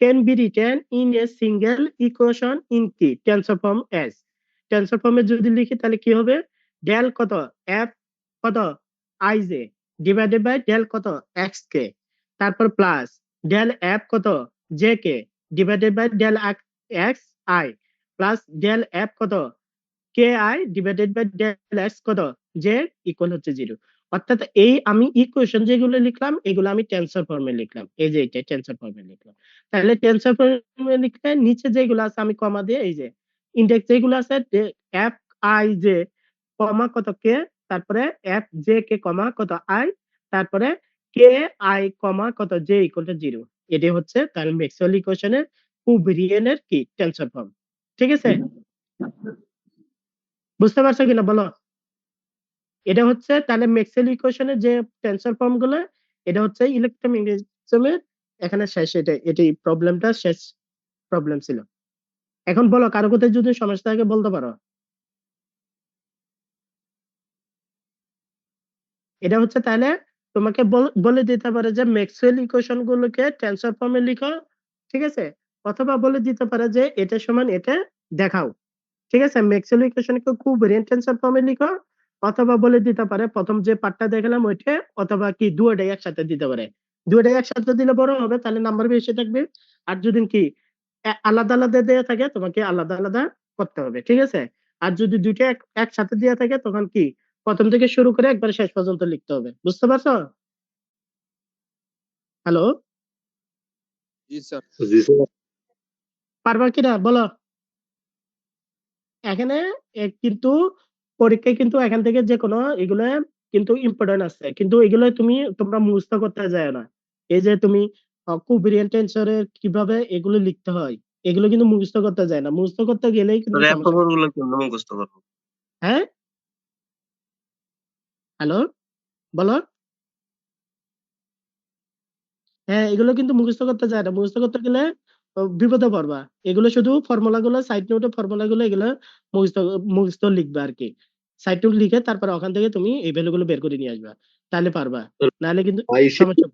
can be written in a single equation in কি টেন্সর ফর্ম as। টেন্সর ফর্মে যদি লিখি তাহলে কি হবে, ডেল কত f কত i j divided by del কত x k, তারপর প্লাস ডেল f কত j k divided by del x i plus del f কত ki divided by del x কত j ইকুয়াল হচ্ছে 0। অর্থাৎ এই আমি ইকুয়েশন যেগুলো লিখলাম এগুলো আমি টেন্সর ফর্মে লিখলাম, এই যে এটা টেন্সর ফর্মে লিখলাম। তাহলে টেন্সর ফর্মে লিখলে নিচে যেগুলো আছে আমি কমা দিয়ে এই যে ইনডেক্স যেগুলো আছে f i j কমা কত k, তারপরে f j k কমা কত i, তারপরে k i কমা কত j ইকুয়াল টু 0। এটি হচ্ছে তাহলে ম্যাক্সওয়েল ইকুয়েশনের কুবরিয়ানের কি টেন্সর ফর্ম, ঠিক আছে। বুঝতে পারছো কিনা বলো। এটা হচ্ছে তাহলে ম্যাক্সওয়েল ইকুয়েশনের যে টেন্সর ফর্ম গুলো, এটা হচ্ছে ইলেক্ট্রোম্যাগনেটিজমের এখানে শেষ, এটি প্রবলেমটা শেষ প্রবলেম ছিল। এখন বলো কারো কোথায় যদি সমস্যা থাকে বলতে পারো। এটা হচ্ছে তাহলে তোমাকে বলে দিতে পারে যে ম্যাক্সওয়েল ইকুয়েশন গুলোকে টেন্সর ফর্মে লিখো, ঠিক আছে, অথবা বলে দিতে পারে যে এটা সমান এটা দেখাও, ঠিক আছে। ম্যাক্সওয়েল ইকুয়েশনকে কোভ্যারিয়েন্ট টেন্সর ফর্মে লিখো, অথবা বলে দিতে পারে প্রথম যে পার্টটা দেখালাম ওইটা, অথবা কি দুটোটাই একসাথে দিতে পারে। দুটোটাই একসাথে দিলে বড় হবে, তাহলে নাম্বার বেশি থাকবে। আর যদি কি আলাদা আলাদা দেয়া থাকে তোমাকে আলাদা আলাদা করতে হবে, ঠিক আছে। আর যদি দুইটা একসাথে দেয়া থাকে তখন কি প্রথম থেকে শুরু করে একবার শেষ পর্যন্ত লিখতে হবে। বুঝতে পারছো? হ্যালো, জি স্যার। জি স্যার। পারবা কিনা বলো। এখানে কিন্তু পরীক্ষায় কিন্তু এখান থেকে যে কোনো এগুলো কিন্তু ইম্পর্টেন্ট আছে, কিন্তু এগুলো তোমরা মুখস্থ করতে যায় না। এই যে তুমি কোভ্যারিয়েন্ট টেন্সরে কিভাবে এগুলো লিখতে হয় এগুলো কিন্তু মুখস্থ করতে যায় না, মুখস্থ করতে গেলেই কিন্তু স্যার এত সমস্যা। ফর্মুলা কেমনে মুখস্থ করবো? হ্যাঁ, হ্যালো, বলো। হ্যাঁ, এগুলো কিন্তু মুখস্থ করতে যায় না, মুখস্থ করতে গেলে বিপদে পড়বা। এগুলো শুধু ফর্মুলা গুলো সাইড নোটে ফর্মুলা গুলো এগুলো মুখস্থ মুখস্থ লিখবে আর কি। সাইড নোট লিখে তারপর ওখান থেকে তুমি এই ভ্যালু গুলো বের করে নিয়ে আসবা, তাহলে পারবা, নাহলে কিন্তু সমস্যা।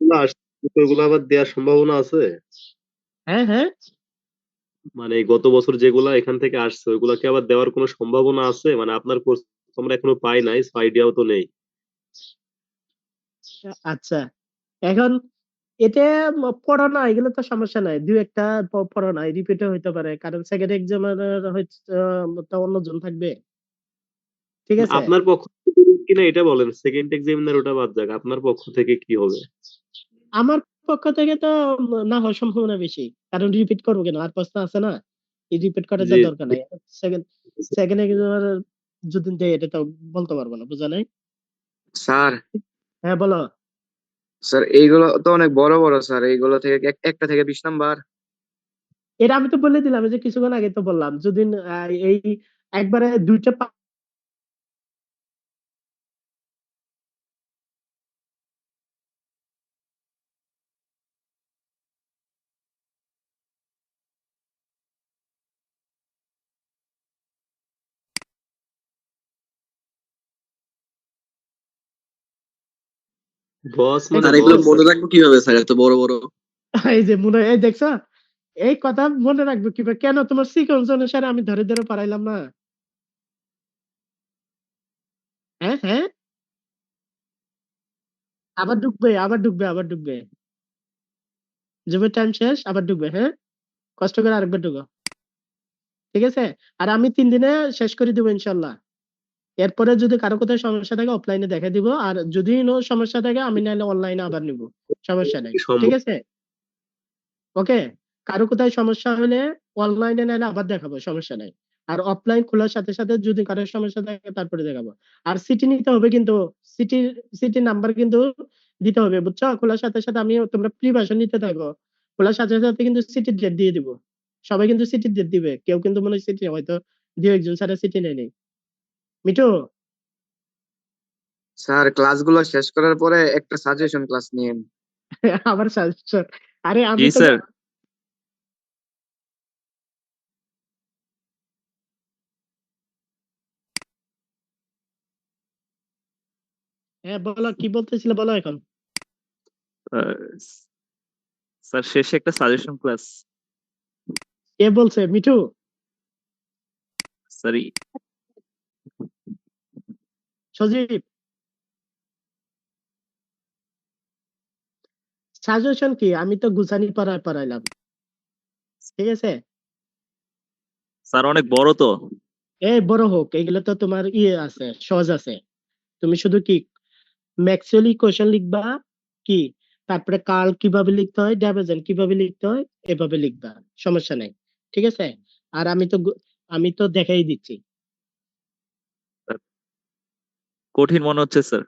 ওগুলো আবার দেওয়ার সম্ভাবনা আছে? হ্যাঁ হ্যাঁ, মানে গত বছর যেগুলা এখান থেকে আসছে ওইগুলাকে আবার দেওয়ার কোনো সম্ভাবনা আছে? মানে আপনার কোর্স আমরা এখনো পাই নাই, আইডিয়াও তো নেই। আচ্ছা। এখন এটা পড়ো না, এগুলো তো সমস্যা নাই, দুই একটা পড়ো না, রিপিটে হইতে পারে, কারণ সেকেন্ড এক্সামের হচ্ছে তো অন্যজন থাকবে, ঠিক আছে। আপনার পক্ষ থেকে কিনা এটা বলেন, সেকেন্ড এক্সামিনার ওটা বাদ যাক, আপনার পক্ষ থেকে কি হবে? আমার পক্ষ থেকে তো না হওয়ার সম্ভাবনা বেশি, কারণ রিপিট করবো কেন, আর প্রশ্ন আছে না, এই রিপিট করার জি দরকার নাই। সেকেন্ড সেকেন্ড এক্সামের যদি দেয় এটা তো বলতে পারবো না, বুঝা নাই। স্যার হ্যাঁ বলো। স্যার এইগুলো তো অনেক বড় বড় স্যার, এইগুলো থেকে একটা থেকে 20 নাম্বার। এটা আমি তো বলে দিলাম, এই যে কিছুক্ষণ আগে তো বললাম, যদি এই একবারে দুইটা বস মানে স্যার এগুলো বস। মনে রাখবো কিভাবে স্যার এত বড় বড়? এই যে মনে এই দেখছো, এই কথা মনে রাখবো কিভাবে, কেন তোমার সিকোয়েন্স অনুসারে আমি ধরে ধরে পারাইলাম না। হ্যাঁ হ্যাঁ, আবার ঢুকবে আবার ঢুকবে আবার ঢুকবে, জবের টাইম শেষ আবার ঢুকবে। হ্যাঁ, কষ্ট করে আরেকবার ঢুকো, ঠিক আছে। আর আমি 3 দিনে শেষ করে দিব ইনশাল্লাহ। এরপরে যদি কারো কোথায় সমস্যা থাকে অফলাইনে দেখা দিব, আর যদি সমস্যা থাকে আমি নাহলে অনলাইনে আবার নিব, সমস্যা নেই, ঠিক আছে। ওকে, কারো কোথায় সমস্যা হলে অনলাইনে নাহলে আবার দেখাবো, সমস্যা নাই। আর অফলাইন খোলার সাথে সাথে যদি কারোর সমস্যা থাকে তারপরে দেখাবো। আর সিটি নিতে হবে কিন্তু, সিটির নাম্বার কিন্তু দিতে হবে, বুঝছো? খোলার সাথে সাথে আমি, তোমরা প্রি ভার্সন নিতে থাকো, খোলার সাথে সাথে কিন্তু সিটির ডেট দিয়ে দিব। সবাই কিন্তু সিটির ডেট দিবে, কেউ কিন্তু মনে হয় সিটি হয়তো দু একজন ছাড়া সিটি নেই। মিঠু, স্যার ক্লাসগুলো শেষ করার পরে একটা সাজেশন ক্লাস নিয়েন। আবার সাজেশন? আরে আমি জি তো স্যার। হ্যাঁ বলো, কি বলতেছিলে বলো এখন। স্যার শেষে একটা সাজেশন ক্লাস। কে বলছে? মিঠু? স্যার সজীব? সাজেশন কি? আমি তো গুছানি পড়াইলাম, ঠিক আছে? স্যার অনেক বড় তো। এই বড় হোক, এগুলো তো তোমার ইয়ে আছে, সহজ আছে। তুমি শুধু কি ম্যাক্সওয়েল ইকুয়েশন লিখবা, কি তারপরে কার্ল কিভাবে লিখতে হয়, ডাইভারজেন্স কিভাবে লিখতে হয়, এভাবে লিখবা, সমস্যা নাই, ঠিক আছে? আর আমি তো দেখাই দিচ্ছি। কঠিন মনে হচ্ছে স্যার।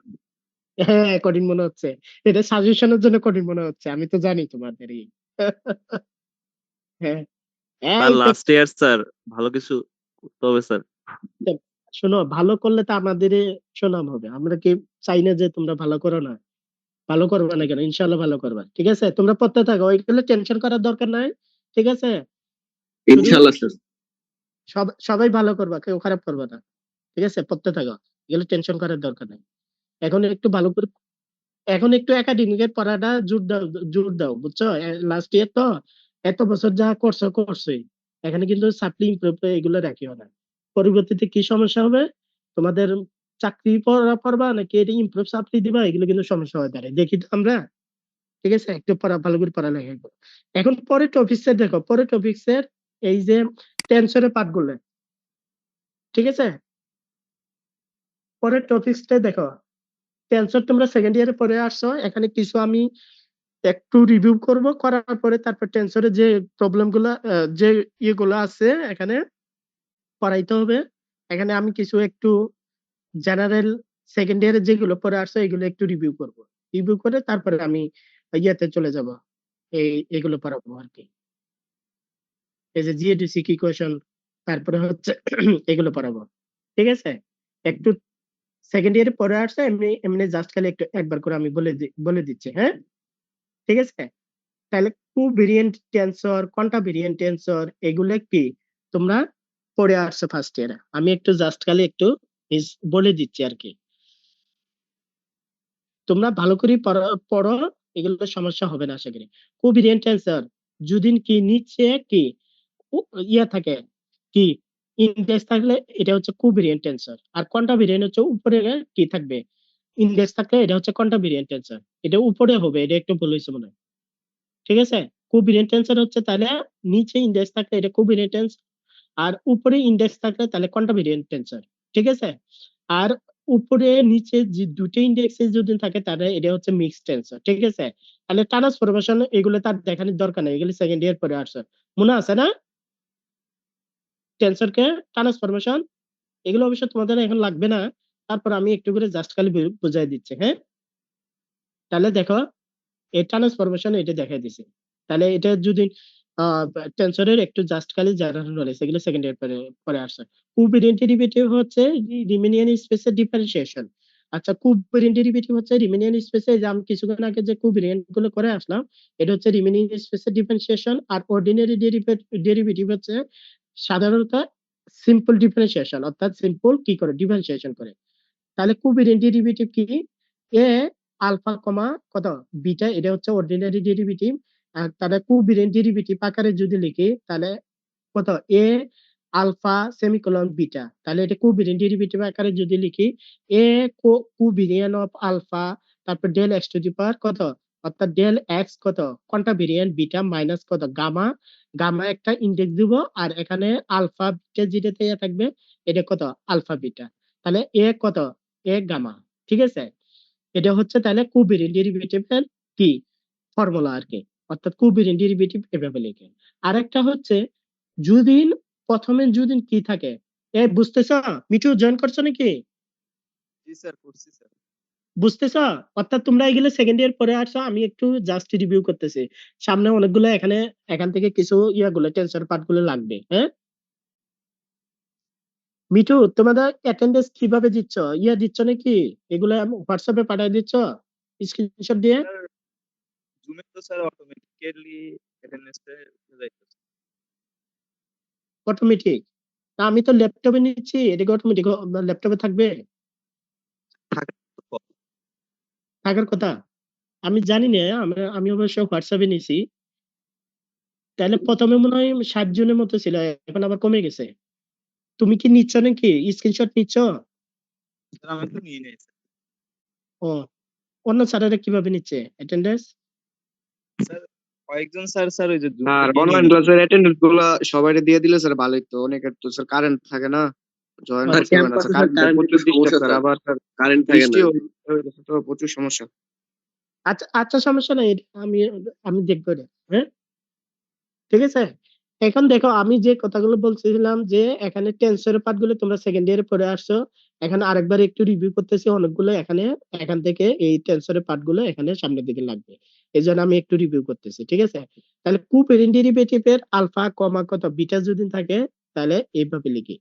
হ্যাঁ কঠিন মনে হচ্ছে, এটা সাজেশনের জন্য কঠিন মনে হচ্ছে, আমি তো জানি তোমাদের হ্যাঁ, স্যার এই তো। লাস্ট ইয়ার স্যার, ভালো কিছু করতে হবে স্যার। শোনো, ভালো করলে তো আমাদের সুনাম হবে, আমরা কি চাই না যে তোমরা ভালো করো না? ভালো করবে না কেন? ইনশাল্লাহ ভালো করবা, ঠিক আছে? তোমরা পড়তে থাকো, ওইগুলো টেনশন করার দরকার নাই, ঠিক আছে? শুধু ইনশাআল্লাহ স্যার। সবাই ভালো করবা, কেউ খারাপ করবে না, ঠিক আছে? পড়তে থাকো, এগুলো টেনশন করার দরকার নাই। এখন একটু ভালো করে, এখন একটু একাডেমিকের পড়াটা জোর দাও, বুঝছো? লাস্ট ইয়ার তো, এত বছর যা করছোই, এখানে কিন্তু সাপ্লি ইমপ্রুভ এগুলো রাখিও না। পরবর্তীতে কি সমস্যা হবে তোমাদের, চাকরি পড়বা নাকি এটা ইমপ্রুভ সাপ্লি দিবা, এগুলো কিন্তু সমস্যা হয়ে দাঁড়ায়, দেখি তো আমরা, ঠিক আছে? একটু ভালো করে পড়ালেখা করো। এখন পরে টপিক্সের দেখো, পরে টপিক্সের এই যে টেন্সরের পার্ট গুলো, ঠিক আছে? পরের টপিক্সটা দেখো, টেন্সর তোমরা সেকেন্ড ইয়ারে পড়ে আসছো, এখানে কিছু আমি একটু রিভিউ করব, করার পরে তারপর টেন্সরে যে প্রবলেম গুলা, যে ইয়েগুলো আছে এখানে পড়াইতে হবে। এখানে আমি কিছু একটু জেনারেল সেকেন্ড ইয়ারে যেগুলো পড়ে আসছে এগুলো একটু রিভিউ করব, রিভিউ করে তারপরে আমি ইয়েতে চলে যাব, এগুলো পড়াবো আর কি। এই যে জিএডিসি কি কোয়েশন, তারপরে হচ্ছে এগুলো পড়াবো, ঠিক আছে? একটু সেকেন্ড ইয়ারে পড়ে আসছে, এমনি এমনি জাস্ট খালি একটু একবার করে আমি বলে দিচ্ছি, হ্যাঁ, ঠিক আছে? তাহলে কোভেরিয়েন্ট টেন্সর, কন্টাভেরিয়েন্ট টেন্সর, এগুলো কি তোমরা পড়ে আসছো ফার্স্ট ইয়ারে, আমি একটু জাস্ট খালি একটু বলে দিচ্ছি আর কি। তোমরা ভালো করে পড়ো, এগুলো সমস্যা হবে না আশা করি। কোভেরিয়েন্ট টেন্সর যদি কি নিচে কি ইয়া থাকে, কি ইন্ডেক্স থাকলে এটা হচ্ছে কোভেরিয়েন্ট টেন্সর, আর কন্টাভেরিয়েন্ট হচ্ছে উপরে কি থাকবে, ইন্ডেক্স থাকলে এটা হচ্ছে কন্টাভেরিয়েন্ট টেন্সর। এটা উপরে হবে, এটা একটু ভুল হয়েছে মনে হয়, ঠিক আছে? কোভেরিয়েন্ট টেন্সর হচ্ছে তাহলে নিচে ইন্ডেক্স থাকলে এটা কোভেরিয়েন্ট টেন্স, আর উপরে ইন্ডেক্স থাকলে তাহলে কন্টাভেরিয়েন্ট টেন্সর, ঠিক আছে? আর উপরে নিচে যে দুটো ইন্ডেক্সে যদি থাকে তাহলে এটা হচ্ছে মিক্সড টেন্সর, ঠিক আছে? তাহলে ট্রান্সফরমেশন এগুলো তার দেখানোর দরকার নেই, এগুলো সেকেন্ড ইয়ার পরে আসছে, মনে আছে না? টেন্সরকে ট্রান্সফরমেশন, এগুলো অবশ্য তোমাদের এখন লাগবে না, তারপর আমি একটু করে জাস্ট খালি বুঝাই দিচ্ছি, হ্যাঁ? তাহলে দেখো, এই ট্রান্সফরমেশন এটা দেখাই দিছি, তাহলে এটা যদি টেন্সরের একটু জাস্ট খালি জেনারেল নলেজ, এগুলো সেকেন্ড ইয়ার পরে পরে আসছে। কোভেরিয়েন্ট ডেরিভেটিভ হচ্ছে রিমেনিয়ান স্পেসের ডিফারেন্সিয়েশন। আচ্ছা, কোভেরিয়েন্ট ডেরিভেটিভ হচ্ছে রিমেনিয়ান স্পেসে, যে আমি কিছুক্ষণ আগে যে কোভেরিয়েন্ট গুলো করে আসলাম, এটা হচ্ছে রিমেনিয়ান স্পেসের ডিফারেন্সিয়েশন। আর অর্ডিনারি ডেরিভেটিভ হচ্ছে সাধারণত সিম্পল ডিফারেন্সিয়েশন, অর্থাৎ সিম্পল কি করে ডিফারেন্সিয়েশন করে। তাহলে কোভেরিয়েন্ট ডেরিভেটিভ কি? এ আলফা কমা কত বিটা, এটা হচ্ছে অর্ডিনারি ডেরিভেটিভ। আর তাহলে কোভেরিয়েন্ট ডেরিভেটিভ আকারে যদি লিখি তাহলে কত, এ আলফা সেমিকোলন বিটা, তাহলে এটা কোভেরিয়েন্ট ডেরিভেটিভ আকারে যদি লিখি, এ কোভেরিয়েন্ট অফ আলফা, তারপর del x to the power কত, অর্থাৎ ডেল এক্স কত কন্টাভেরিয়েন্ট বিটা মাইনাস কত গামা, গামা একটা ইন্ডেক্স দিব, আর এখানে আলফা বিটা যেটাতে থাকবে এটা কত আলফা বিটা, তাহলে এ কত, এ গামা, ঠিক আছে? এটা হচ্ছে তাহলে কোভেরিয়েন্ট ডেরিভেটিভ এর কি ফর্মুলা আর কি, অর্থাৎ কোভেরিয়েন্ট ডেরিভেটিভ এভাবে লিখে। আরেকটা হচ্ছে যদি প্রথমে যদি কি থাকে, বুঝতেছ? মিঠু জয়েন করছো নাকি? জি স্যার, করছি স্যার। বুঝতেছ? অর্থাৎ তোমরা এগুলো সেকেন্ড ইয়ার পরে আসছো, আমি একটু জাস্ট রিভিউ করতেছি। সামনে অনেকগুলো এখান থেকে কিছু ইয়াগুলো টেন্সর পার্ট গুলো লাগবে। হ্যাঁ মিঠু, তোমাদের অ্যাটেন্ডেন্স কিভাবে দিচ্ছ? দিচ্ছ নাকি? এগুলো হোয়াটসঅ্যাপে পাঠিয়ে দিচ্ছ স্ক্রিনশট দিয়ে? স্যার জুমে তো স্যার অটোমেটিক্যালি অ্যাটেন্ডেন্সটা উঠে যাইতেছে। অটোমেটিক? আমি তো ল্যাপটপে নিচ্ছি, এটা অটোমেটিক ল্যাপটপে থাকবে? থাকে তো কম। থাকার কথা আমি জানি না, আমি অবশ্য হোয়াটসঅ্যাপে নিছি। তাহলে প্রথমে মনে হয় 60 জনের মতো ছিল, এখন আবার কমে গেছে। তুমি কি নিচ্ছ নাকি? স্ক্রিনশট নিচ্ছ? স্যার আমি তো নিয়ে নেই স্যার। ও, অন্য স্যারেরা কিভাবে নিচ্ছে অ্যাটেন্ডেন্স? স্যার কয়েকজন স্যার স্যার ওই যে জুম আর থেকে নিয়ে অনলাইন নিচ্ছে। ক্লাসের অ্যাটেন্ডেন্স গুলা সবাই দিয়ে দিলে স্যার ভালোই তো। অনেকের তো স্যার কারেন্ট থাকে না, জয়েন আর করতে পারে না ক্যাম্পাসে স্যার। স্যার কারেন্ট কারেন্টের প্রচুর ডিস্টার্ব সমস্যা স্যার, স্যার, আবার স্যার কারেন্ট থাকে না। বৃষ্টিও হয়ে গেছে তো প্রচুর সমস্যা। আচ্ছা আচ্ছা, সমস্যা নাই, আমি আমি দেখবো এটা। হ্যাঁ ঠিক আছে। এখন দেখো, আমি যে কথাগুলো বলছিলাম যে এখানে টেন্সরের পার্ট গুলো তোমরা সেকেন্ড ইয়ারে পড়ে আসছো, এখানে আরেকবার একটু রিভিউ করতেছি। অনেকগুলো এখান থেকে এই টেন্সরের পার্ট গুলো এখানে সামনের দিকে লাগবে, এই জন্য আমি একটু রিভিউ করতেছি। ঠিক আছে, তাহলে কুপেরিন ডেরিভেটিভের আলফা কমা কত বিটা যদি থাকে তাহলে এইভাবে লিখি।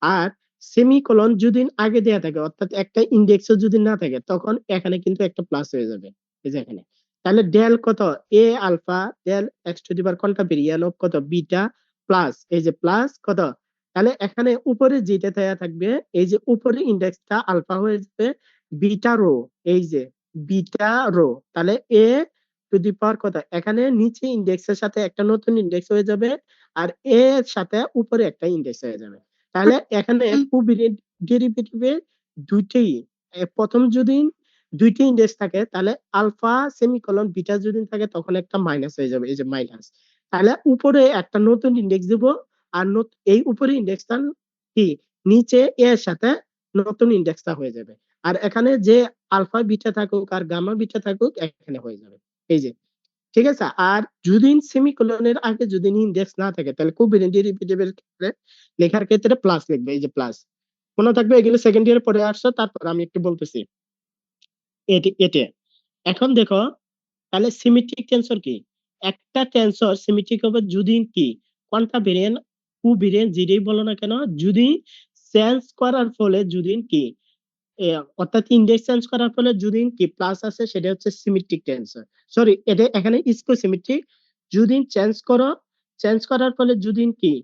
আর সেমিকোলন যদি আগে দেয়া থাকে, অর্থাৎ একটা ইন্ডেক্সও যদি না থাকে, তখন এখানে কিন্তু একটা প্লাস হয়ে যাবে, এই যে এখানে। তাহলে ডেল কত, A alpha del x to the power quantum of কত বিটা প্লাস এই যে প্লাস কত। তাহলে এখানে উপরে যেটা দেয়া থাকবে, এই যে উপরে ইন্ডেক্সটা আলফা হয়ে যাবে বিটা রো, এই যে বিটা রো। তাহলে এ টু দি পাওয়ার কত, এখানে নিচে ইন্ডেক্সের সাথে একটা নতুন ইন্ডেক্স হয়ে যাবে, আর এ এর সাথে উপরে একটা ইন্ডেক্স হয়ে যাবে। তাহলে এখানে ডেরিভেটিভের দুইটাই, প্রথম যদি দুইটি ইন্ডেক্স থাকে, তাহলে আলফা সেমিকোলন বিটা যদি থাকে তখন একটা মাইনাস হয়ে যাবে, এই যে মাইনাস। তাহলে উপরে একটা নতুন ইন্ডেক্স দিব, আর এই উপরে ইন্ডেক্সটা কি নিচে এর সাথে নতুন ইন্ডেক্সটা হয়ে যাবে। আর এখানে যে আলফা বিটা থাকুক আর গামা বিটা থাকুক এখানে হয়ে যাবে, এই যে। ঠিক আছে। আর যদি সেমিকোলনের আগে যদি ইন্ডেক্স না থাকে, তাহলে কোভ্যালেন্ট ডেরিভেটিভের ক্ষেত্রে লেখার ক্ষেত্রে প্লাস লিখবে, এই যে প্লাস। মনে থাকবে এগুলো সেকেন্ড ইয়ারে পড়ে আসছো, তারপর আমি একটু বলতেছি এটা। এখন দেখো, তাহলে সিমেট্রিক টেন্সর কি? একটা টেন্সর সিমেট্রিক হবে যদি কি কোয়ান্টা ভেরিয়েন্ট কোভেরিয়েন্ট যেটাই বলো না কেন, যদি চেঞ্জ করার ফলে যদি কি অর্থাৎ ইন্ডেক্স চেঞ্জ করার ফলে যদি কি প্লাস আসে, সেটা হচ্ছে সিমেট্রিক টেন্সর। সরি, এটা এখানে স্কো সিমেট্রিক। যদি চেঞ্জ করার ফলে যদি কি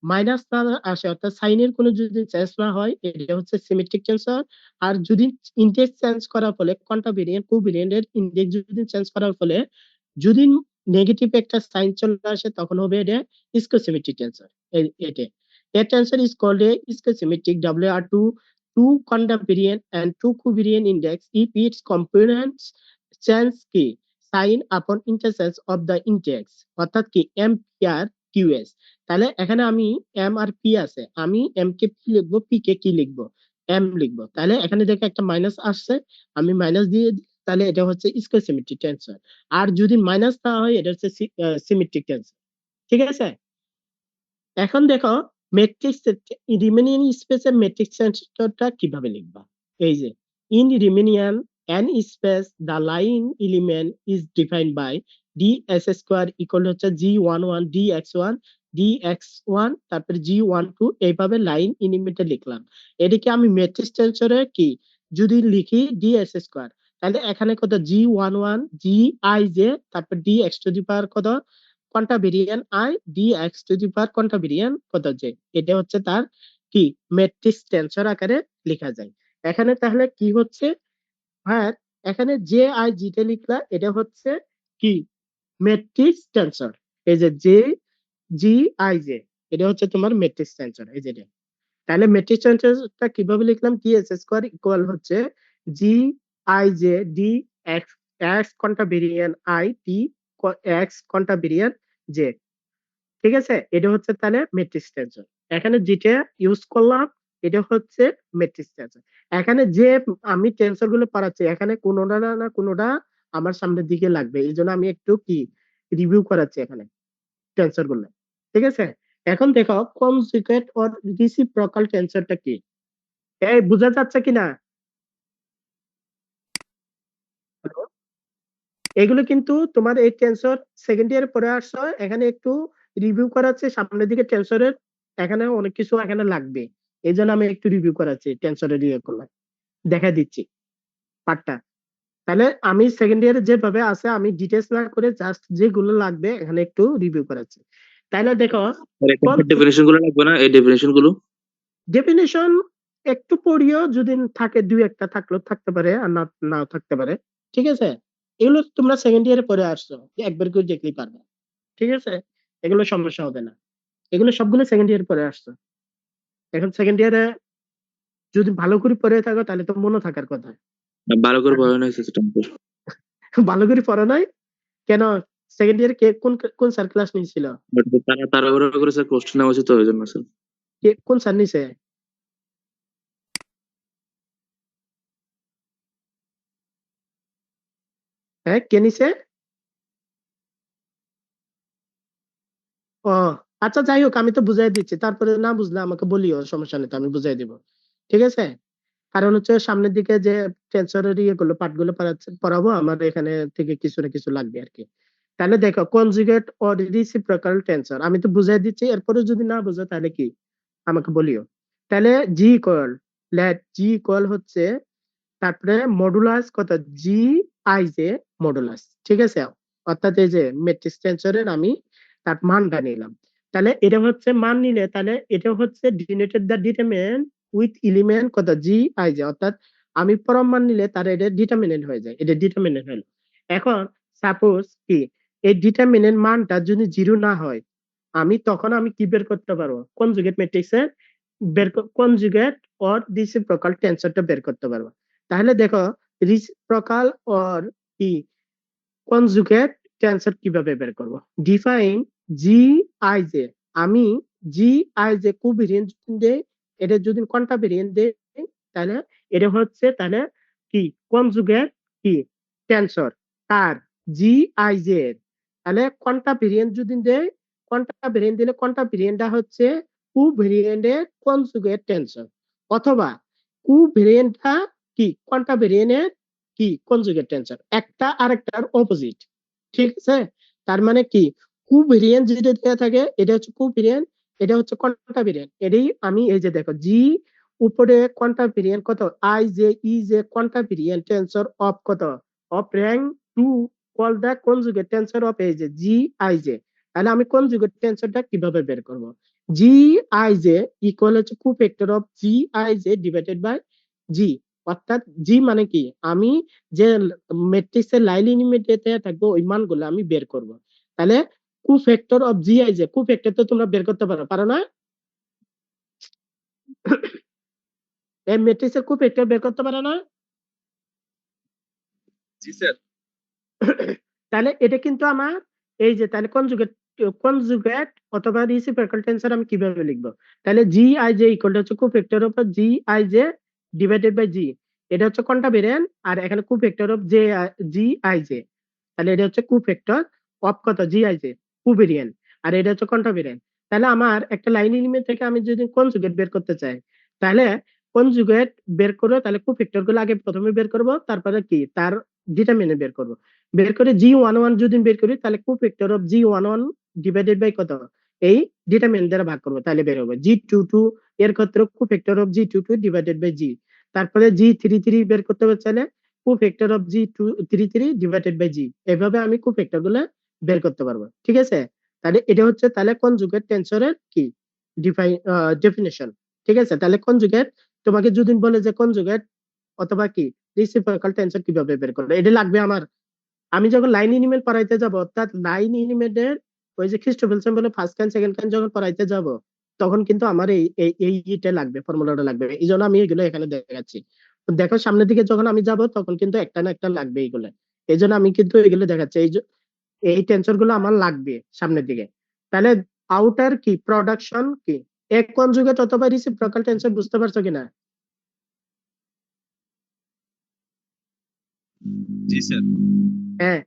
মাইনাস না আসে, অর্থাৎ সাইনের কোনো যদি চেঞ্জ না হয়, এটা হচ্ছে সিমেট্রিক টেন্সর। আর যদি ইন্ডেক্স চেঞ্জ করার ফলে কোয়ান্টা ভেরিয়েন্ট কোভেরিয়েন্টের ইন্ডেক্স যদি চেঞ্জ করার ফলে যদি নেগেটিভ একটা সাইন চলে আসে, তখন হবে এটা স্কোসিমেট্রিক টেন্সর। এটা a tensor is called a symmetric two quantum variant and two covariant index if its components change কি sign upon interchange of the index, অর্থাৎ কি m p আর qs। তাহলে এখানে আমি m আর p আছে, আমি m কে p লিখবো, p কে কি লিখবো, m লিখবো। তাহলে এখানে দেখো একটা মাইনাস আসছে, আমি মাইনাস দিয়ে দিই, তাহলে এটা হচ্ছে স্কোসিমেট্রিক টেন্সর। আর যদি মাইনাস না হয়, এটা হচ্ছে সিমেট্রিক টেন্সর। ঠিক আছে। এখন দেখো ম্যাট্রিক্স রিমেনিয়ান স্পেসের ম্যাট্রিক্স টেন্সরটা কিভাবে লিখবা। এই যে in Riemannian n space the line element is defined by dx² equal হচ্ছে g11 dx1 dx1 তারপরে g12, এইভাবে লাইন এলিমেন্টে লিখলাম। এদিকে আমি ম্যাট্রিক্স টেন্সরে কি যদি লিখি dx², তাহলে এখানে কত g11 gij তারপর dx টু দি পাওয়ার কত quanta variant i dx two the power quanta variant কত j, এটা হচ্ছে তার কি ম্যাট্রিক্স টেন্সর আকারে লেখা যায়। এখানে তাহলে কি হচ্ছে, হ্যাঁ, এখানে যে আই জিতে লিখলা এটা হচ্ছে কি ম্যাট্রিক্স টেন্সর। এই যে জি আই জে, এটা হচ্ছে তোমার ম্যাট্রিক্স টেন্সর, এই যে এটা। তাহলে ম্যাট্রিক্স টেন্সরটা কিভাবে লিখলাম, dx² ইকুয়াল হচ্ছে G I J D x x quanta variant i d x quanta variant j। ঠিক আছে, এটা হচ্ছে তাহলে ম্যাট্রিক্স টেন্সর। এখানে যেটা ইউজ করলাম এটা হচ্ছে ম্যাট্রিক্স টেন্সর। এখানে যে আমি টেন্সর গুলো পড়াচ্ছি, এখানে কোনোটা না কোনোটা আমার সামনের দিকে লাগবে, এই জন্য আমি একটু কি রিভিউ করাচ্ছি এখানে টেন্সর গুলো। ঠিক আছে, এখন দেখো কনজুগেট অর রিসিপ্রোকাল টেন্সরটা কি, এই বোঝা যাচ্ছে কিনা? Hello? এগুলো কিন্তু তোমার এই টেন্সর সেকেন্ড ইয়ারে পড়ে আসছো, এখানে একটু রিভিউ করাচ্ছে সামনের দিকে টেন্সরের, এখানে অনেক কিছু এখানে লাগবে, এই জন্য আমি একটু রিভিউ করাচ্ছি টেন্সরের ইয়ে করলে দেখা দিচ্ছি পার্টটা। তাহলে আমি সেকেন্ড ইয়ারে যেভাবে আছে আমি ডিটেলস না করে জাস্ট যেগুলো লাগবে এখানে একটু রিভিউ করাচ্ছি। তাহলে দেখো স্যার এখানকার ডেফিনেশন গুলো লাগবে না, এই ডেফিনেশন গুলো? ডেফিনেশন একটু পড়িও, যদি থাকে দুই একটা থাকলেও থাকতে পারে আর না নাও থাকতে পারে, ঠিক আছে? এগুলো তোমরা সেকেন্ড ইয়ারে পড়ে আসছো, একবার করে দেখলেই পারবে, ঠিক আছে? এগুলো সমস্যা হবে না, এগুলো সবগুলো সেকেন্ড ইয়ারে পড়ে আসছো। এখন সেকেন্ড ইয়ারে যদি ভালো করে পড়ে থাকো তাহলে তো মনে থাকার কথা। ভালো করে পড়ানো হয়েছে সিস্টেমটা। ভালো করে পড়ো নাই কেন? সেকেন্ড ইয়ারে কে কোন কোন স্যার ক্লাস নিয়েছিল? বাট তারা তাড়াহুড়ো করে স্যার কোশ্চেন নেওয়া উচিত তো, ওই জন্য স্যার। কে কোন স্যার নিছে? হ্যাঁ কে নিছে? ও আচ্ছা, যাই হোক আমি তো বুঝাই দিচ্ছি, তারপরে না বুঝলে আমাকে বলিও, সমস্যা নেই, তো আমি বুঝাই দিব, ঠিক আছে? কারণ হচ্ছে সামনের দিকে যে টেন্সরের ইয়েগুলো পার্টগুলো পড়াবো, আমার এখানে থেকে কিছু না কিছু লাগবে আর কি। তাহলে দেখো কনজুগেট অর রিসিপ্রোকাল টেন্সর আমি তো বুঝাই দিচ্ছি, এরপরে যদি না বুঝো তাহলে কি আমাকে বলিও। তাহলে জি ইকুয়াল, লেট জি ইকুয়াল হচ্ছে, তারপরে মডুলাস কত, জি আই জে মডুলাস, ঠিক আছে? অর্থাৎ এই যে ম্যাট্রিক্স টেন্সরের আমি তার মানটা নিলাম। তাহলে এটা হচ্ছে মান নিলে তাহলে এটা হচ্ছে denoted the determinant with element কত, জি আই জে, অর্থাৎ আমি পরম মান নিলে তার এটা ডিটারমিনেন্ট হয়ে যায়, এটা ডিটারমিনেন্ট হলো। এখন সাপোজ কি এই ডিটারমিনেন্ট মানটা যদি জিরো না হয়, আমি তখন আমি কি বের করতে পারবো? কনজুগেট ম্যাট্রিক্সের কনজুগেট অর রিসিপ্রোকাল টেন্সরটা বের করতে পারবো। তাহলে দেখো রিসিপ্রোকাল অর কি কনজুগেট টেন্সর কিভাবে বের করব? ডিফাইন জি আই জে, আমি জি আই জে কোভেরিয়েন্ট দেই, এটা যদি কোনটা ভেরিয়েন্ট দেই তাহলে এটা হচ্ছে তাহলে কি কনজুগেট কি টেন্সর তার জি আই জে এর। তাহলে কোনটা ভেরিয়েন্ট যদি দেই, কোনটা ভেরিয়েন্ট দিলে কোনটা ভেরিয়েন্টটা হচ্ছে কোভেরিয়েন্টের কনজুগেট টেন্সর, অথবা কোভেরিয়েন্টটা কি কোনটা ভেরিয়েন্টের কি কনজুগেট টেন্সর, একটা আরেকটার অপোজিট, ঠিক আছে? তার মানে কি কোভেরিয়েন্ট যেটা দেয়া থাকে এটা হচ্ছে কোভেরিয়েন্ট, এটা হচ্ছে কোয়ান্টা ভেরিয়েন্ট। এটাই আমি এই যে দেখো জি উপরে কোয়ান্টা ভেরিয়েন্ট কত, আই জে ই j contravariant tensor of কত, of rank 2 call the conjugate tensor of এই যে জি আই জে। তাহলে আমি কনজুগেট টেন্সরটা কিভাবে বের করব? জি আই জে ইকুয়াল হচ্ছে cofactor of G I J divided by g, অর্থাৎ জি মানে কি আমি যে ম্যাট্রিক্সের লাইন এলিমেন্টে থাকবো ওই মানগুলো আমি বের করব। তাহলে cofactor of G I J, cofactor তো তোমরা বের করতে পারো, পারো না? এই ম্যাট্রিক্সের কোফ্যাক্টর বের করতে পারো না? জি স্যার। তাহলে এটা কিন্তু আমার এই যে তাহলে কনজুগেট কনজুগেট অথবা রিসিপ্রোকাল টেন্সর আমি কিভাবে লিখবো? তাহলে জি আই জে ইকুয়াল হচ্ছে cofactor of G I J divided by G, এটা হচ্ছে কোনটা ভেরিয়েন্ট, আর এখানে cofactor of J G I J, তাহলে এটা হচ্ছে কোফ্যাক্টর অফ কত, জি আই জে কোভেরিয়েন্ট, আর এটা হচ্ছে কোনটা ভেরিয়েন্ট। তাহলে আমার একটা লাইন এলিমেন্ট থেকে আমি যদি কনজুগেট বের করতে চাই, তাহলে কনজুগেট বের করে তাহলে কোফ্যাক্টর গুলো আগে প্রথমে বের করব, তারপরে কি তার ডিটারমিনেন্ট বের করব। বের করে জি ওয়ান ওয়ান যদি বের করি তাহলে cofactor of g one one divided by কত, এই ডিটারমিনেন্ট দ্বারা ভাগ করবো, তাহলে বের হবে জি টু টু, এর ক্ষেত্রে cofactor of G two two divided by G. তারপরে জি থ্রি থ্রি বের করতে হবে চাইলে cofactor of G two three three divided by G, এভাবে আমি কোফ্যাক্টর গুলো বের করতে পারবো, ঠিক আছে? তাহলে এটা হচ্ছে তাহলে কনজুগেট টেন্সরের কি ডেফিনেশন, ঠিক আছে? তাহলে কনজুগেট তোমাকে যদি বলে যে কনজুগেট অথবা কি রিসিপ্রোকাল টেন্সর কিভাবে বের করবে, এটা লাগবে আমার। আমি যখন লাইন এলিমেন্ট পড়াইতে যাব, অর্থাৎ লাইন এলিমেন্টের ওই যে খ্রিস্টোফেলসন বলে ফার্স্ট কাইন্ড সেকেন্ড কাইন্ড যখন পড়াইতে যাব, তখন কিন্তু আমার এই এই এই ইটা লাগবে, ফর্মুলাটা লাগবে, এই জন্য আমি এগুলো এখানে দেখাচ্ছি। তো দেখো সামনের দিকে যখন আমি যাব তখন কিন্তু একটা না একটা লাগবে এইগুলো, এই জন্য আমি কিন্তু এগুলো দেখাচ্ছি, এই টেন্সর গুলো আমার লাগবে সামনের দিকে। তাহলে আউটার কি প্রোডাকশন কি এক কনজুগেট অথবা রিসিপ্রোকাল টেন্সর, বুঝতে পারছো কিনা? জি স্যার। হ্যাঁ,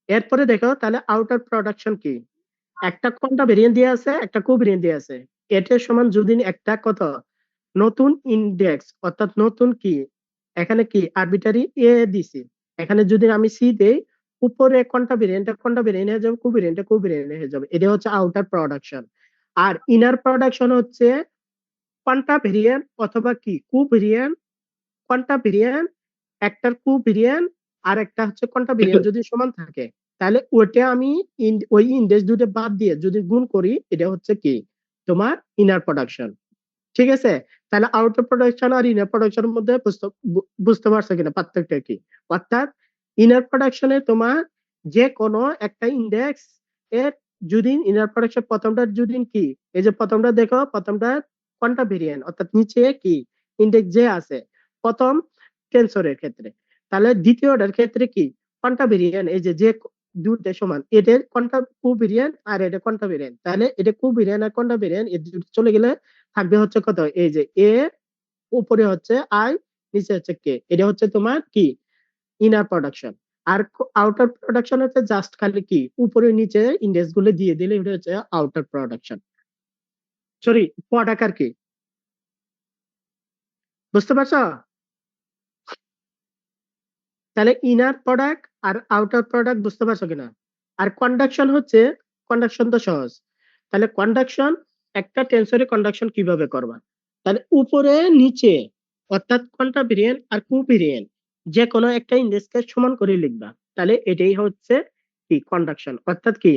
এরপরে দেখো তাহলে আউটার প্রোডাকশন কি, একটা কোনটা ভেরিয়েন্ট দিয়ে আছে, একটা কো ভেরিয়েন্ট দিয়ে আছে। এটার সমান যদি একটা কত নতুন ইন্ডেক্স অর্থাৎ নতুন কি এখানে কি আরবিটারি এ দিছি, এখানে যদি আমি সি দেই উপরে কোনটা ভেরিয়েন্ট হয়ে যাবে, কো ভেরিয়েন্ট হয়ে যাবে। এটা হচ্ছে আউটার প্রোডাকশন। আর ইনার প্রোডাকশন হচ্ছে কোনটা ভেরিয়েন্ট অথবা কি কো ভেরিয়েন্ট, কোনটা ভেরিয়েন্ট একটার কো ভেরিয়েন্ট আর একটা হচ্ছে কোনটা ভেরিয়েন্ট যদি সমান থাকে, তাহলে ওইটা আমি ওই ইন্ডেক্স দুটো বাদ দিয়ে যদি গুণ করি, এটা হচ্ছে কি তোমার ইনার প্রোডাকশন। ঠিক আছে, তাহলে আউটার প্রোডাকশন আর ইনার প্রোডাকশনের মধ্যে বুঝতে পারছো কিনা পার্থক্য কি? অর্থাৎ ইনার প্রোডাকশনে তোমার যে কোনো একটা ইন্ডেক্স এর যদি ইনার প্রোডাকশন প্রথমটা যদি কি এই যে প্রথমটা দেখো, প্রথমটা কোনটা ভেরিয়েন্ট অর্থাৎ নিচে কি ইন্ডেক্স যে আছে প্রথম টেন্সরের ক্ষেত্রে, তাহলে দ্বিতীয়টার ক্ষেত্রে কি কোনটা ভেরিয়েন্ট এই যে যে দুটো সমান, এদের কোনটা কো ভেরিয়েন্ট আর এটা কোনটা ভেরিয়েন্ট, তাহলে এটা কো ভেরিয়েন্ট আর কোনটা ভেরিয়েন্ট এর দুটো চলে গেলে থাকবে হচ্ছে কত এই যে এ, উপরে হচ্ছে আই, নিচে হচ্ছে কে। এটা হচ্ছে তোমার কি ইনার প্রোডাকশন। আর আউটার প্রোডাকশন হচ্ছে জাস্ট খালি কি উপরে নিচে ইন্ডেক্স গুলো দিয়ে দিলে এটা হচ্ছে আউটার প্রোডাকশন, সরি প্রোডাক্ট আর কি। বুঝতে পারছো? তাহলে ইনার প্রোডাক্ট আর আউটার প্রোডাক্ট বুঝতে পারছো কিনা? আর কন্ডাকশন হচ্ছে, কন্ডাকশন তো সহজ। তাহলে কন্ডাকশন একটা টেন্সরে কন্ডাকশন কিভাবে করবা, তাহলে উপরে নিচে অর্থাৎ কোনটা ভেরিয়েন্ট আর কো ভেরিয়েন্ট যে কোনো একটা ইন্ডেক্সকে সমান করে লিখবা, তাহলে এটাই হচ্ছে কি কন্ডাকশন। অর্থাৎ কি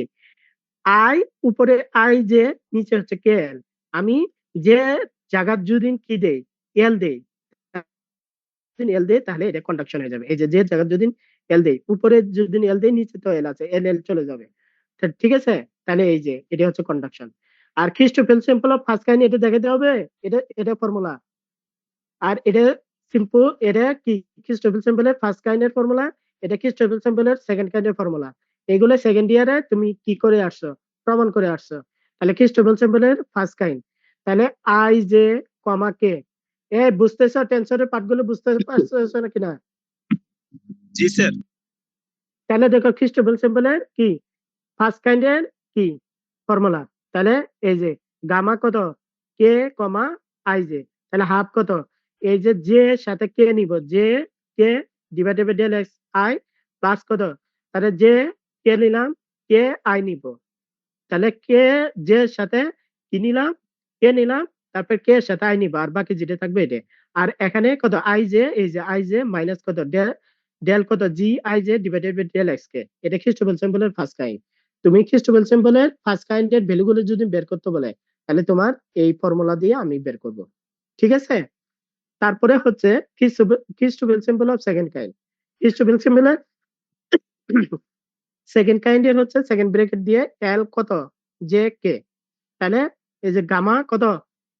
আই উপরে আই যে নিচে হচ্ছে কে এল, আমি যে জায়গার যদি কি দেই এল দেই, এল দেই তাহলে এটা কন্ডাকশন হয়ে যাবে। এই যে যে জায়গা যদি এল দেই উপরে যদি এল দেই নিচে তো এল আছে, এল এল চলে যাবে। ঠিক আছে, তাহলে এই যে এটা হচ্ছে কন্ডাকশন। আর Christoffel symbol of first kind এটা দেখাতে হবে, এটা এটা ফর্মুলা। আর এটা সিম্পল, এটা কি ক্রিস্টোফেল সিম্পলের ফার্স্ট কাইন্ডের ফর্মুলা, এটা ক্রিস্টোফেল সিম্পলের সেকেন্ড কাইন্ডের ফর্মুলা। এগুলো সেকেন্ড ইয়ারে তুমি কি করে আসছো, প্রমাণ করে আসছো। তাহলে ক্রিস্টোফেল সিম্পলের ফার্স্ট কাইন্ড, তাহলে আই জে কমা কে। এ বুঝতেছো টেন্সরের পার্টগুলো বুঝতে পারছো নাকি না? জি স্যার। তাহলে দেখো ক্রিস্টোফেল সিম্পলের কি ফার্স্ট কাইন্ডের কি ফর্মুলা, তাহলে এই যে গামা কত কে কমা আই জে, তাহলে হাফ কত এই যে জে এর সাথে কে নিব, j k divided by del x i plus কত, তাহলে জে কে নিলাম কে আই নিব, তাহলে কে জে এর সাথে কি নিলাম কে নিলাম, তারপর কে এর সাথে আই নিব, আর বাকি যেটা থাকবে এটা। আর এখানে কত আই জে, এই যে আই জে মাইনাস কত ডেল, ডেল কত G I J divided by del X কে। এটা ক্রিস্টোফেল সিম্পলের ফার্স্ট কাইন্ড। তুমি ক্রিস্টোফেল সিম্পলের ফার্স্ট কাইন্ডের ভ্যালুগুলো যদি বের করতে বলে, তাহলে তোমার এই ফর্মুলা দিয়ে আমি বের করব। ঠিক আছে, তারপরে হচ্ছে Christoffel symbol of second kind. Christoffel সিম্পলের সেকেন্ড কাইন্ডের হচ্ছে সেকেন্ড ব্র্যাকেট দিয়ে এল কত জে কে, তাহলে এই যে গামা কত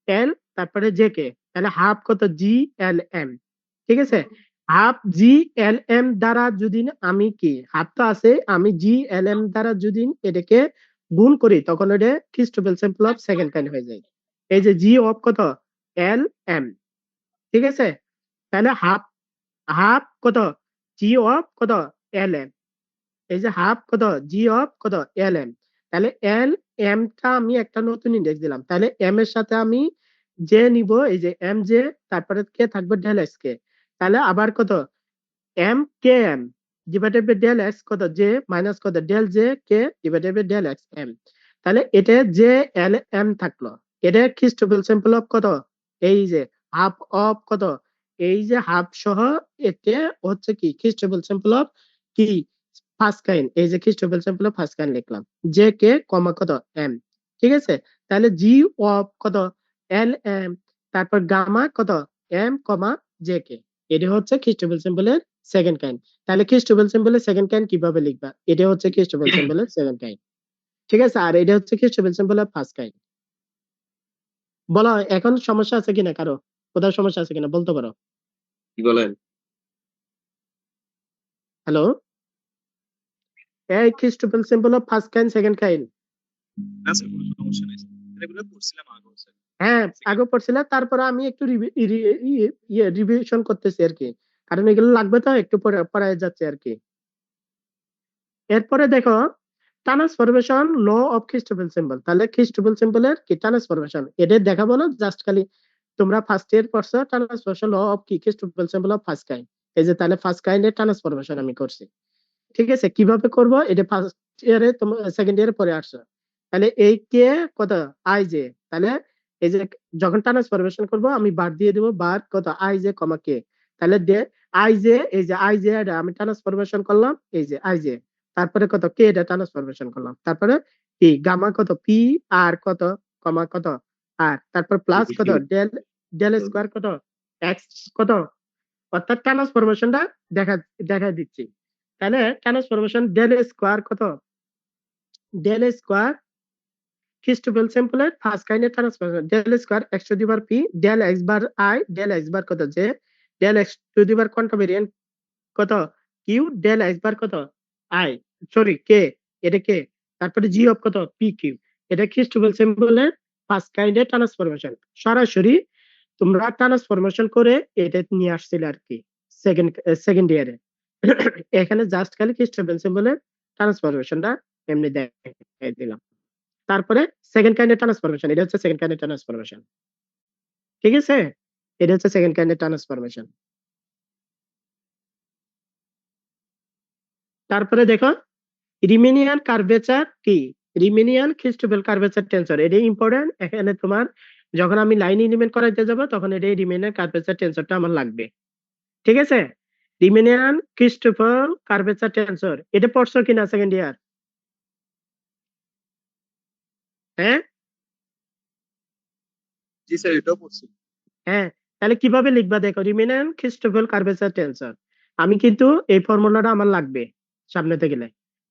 এল তারপরে জে কে, তাহলে হাফ কত জি এল এম। ঠিক আছে, হাফ জি এল এম দ্বারা যদি আমি কি হাফ তো আছে, আমি জি এল এম দ্বারা যদি এটাকে গুণ করি তখন এটা Christoffel symbol of second kind হয়ে যায়। এই যে জি অফ কত এল এম। ঠিক আছে, তাহলে হাফ হাফ কত জি অফ কত এল এম, এই যে হাফ কত জি অফ কত এল এম, তাহলে এল এম টা আমি একটা নতুন ইন্ডেক্স দিলাম, তাহলে এম এর সাথে আমি জে নিব, এই যে এম জে তারপরে কে থাকবে ডেল এক্স কে, তাহলে আবার কত m k m divided by del x কত জে মাইনাস কত del j k divided by del x m. তাহলে এটা জে এল এম থাকলো, এটা ক্রিস্টোফেল সিম্পল অফ কত এই যে হাফ অফ কত এই যে হাফ সহ, এটা হচ্ছে কি ক্রিস্টোফেল সিম্পল অফ কি ফার্স্ট কাইন্ড। এই যে Christoffel symbol of first kind লিখলাম, জে কে কমা কত এম। ঠিক আছে, তাহলে জি অফ কত এল এম তারপর গামা কত এম কমা জে কে, এটা হচ্ছে ক্রিস্টোফেল সিম্পলের সেকেন্ড কাইন্ড। তাহলে ক্রিস্টোফেল সিম্পলের সেকেন্ড কাইন্ড কিভাবে লিখবা, এটা হচ্ছে ক্রিস্টোফেল সিম্পলের সেকেন্ড কাইন্ড। ঠিক আছে, আর এটা হচ্ছে ক্রিস্টোফেল সিম্পলের ফার্স্ট কাইন্ড। বলো এখন সমস্যা আছে কিনা, কারো কোথাও সমস্যা আছে কিনা বলতে পারো। কি বলেন? হ্যালো, এই Christoffel symbol of first kind second kind. না স্যার, কোনো সমস্যা নেই স্যার, এগুলো পড়ছিলাম আগেও স্যার। হ্যাঁ আগে পড়ছিলাম, তারপরে আমি একটু রিভিশন করতেছি আর কি, কারণ এগুলো লাগবে তো একটু পরে পড়ায় যাচ্ছে আর কি। এরপরে দেখো ট্রান্সফরমেশন ল অফ খ্রিস্টোফেল সিম্বল, তাহলে খ্রিস্টোফেল সিম্বলের কি ট্রান্সফরমেশন, এটা দেখাবো না, জাস্ট খালি তোমরা ফার্স্ট ইয়ার পড়ছো ট্রান্সফরমেশন ল অফ কি খ্রিস্টোফেল সিম্বল অফ ফার্স্ট কাইন্ড। এই যে তাহলে ফার্স্ট কাইন্ডের ট্রান্সফরমেশন আমি করছি, ঠিক আছে? কিভাবে করব এটা ফার্স্ট ইয়ারে তোমরা সেকেন্ড ইয়ারে পরে আসছো। তাহলে এই কে কত আই জে, তাহলে এই যে যখন ট্রান্সফরমেশন করব আমি বার দিয়ে দেব, বার কত আই জে কমা কে, তাহলে দে আই জে, এই যে আই জে এটা আমি ট্রান্সফরমেশন করলাম, এই যে আই জে, তারপরে কত কে এটা ট্রান্সফরমেশন করলাম, তারপরে কি গামা কত পি আর কত কমা কত আর, তারপর প্লাস কত ডেল ডেল স্কয়ার কত এক্স কত, অর্থাৎ ট্রান্সফরমেশনটা দেখা দেখা দিচ্ছি। তাহলে ট্রান্সফরমেশন ডেল স্কয়ার কত, ডেল স্কয়ার খ্রিস্টোফেল সিম্বলের ফার্স্ট কাইন্ডের transformation del square X to the power P del X bar I del X bar কত J del x to the power quantum variant কত কিউ ডেল এক্স বার কত I, sorry K, এটা K, তারপরে G of কত P Q, এটা Christoffel সিম্বলের first কাইন্ডের transformation. সরাসরি তোমরা ট্রান্সফরমেশন করে এটা নিয়ে আসছিলে আর কি সেকেন্ড ইয়ারে। এখানে জাস্ট খালি খ্রিস্টোফেল সিম্বলের ট্রান্সফরমেশনটা এমনি দেখাই দিলাম। তারপরে সেকেন্ড কাইন্ডের ট্রান্সফরমেশন, এটা হচ্ছে সেকেন্ড কাইন্ডের ট্রান্সফরমেশন, ঠিক আছে? এটা হচ্ছে সেকেন্ড কাইন্ডের ট্রান্সফরমেশন। তারপরে দেখো রিমেনিয়ান কার্ভেচার কি, রিমেনিয়ান খ্রিস্টোফেল কার্ভেচার টেন্সর, এটা ইম্পর্টেন্ট। এখানে তোমার যখন আমি লাইন এলিমেন্ট করাইতে যাব তখন এটা রিমেনিয়ান কার্ভেচার টেন্সরটা আমার লাগবে, ঠিক আছে? রিমেনিয়ান খ্রিস্টোফেল কার্ভেচার টেন্সর, এটা পড়ছো কিনা সেকেন্ড ইয়ার? হ্যাঁ জি স্যার, এটাও পড়ছি। হ্যাঁ, তাহলে কিভাবে লিখবা দেখো, রিমেনিয়ান খ্রিস্টোফেল কার্ভেচার টেন্সর, আমি কিন্তু এই ফর্মুলাটা আমার লাগবে সামনেতে গেলে,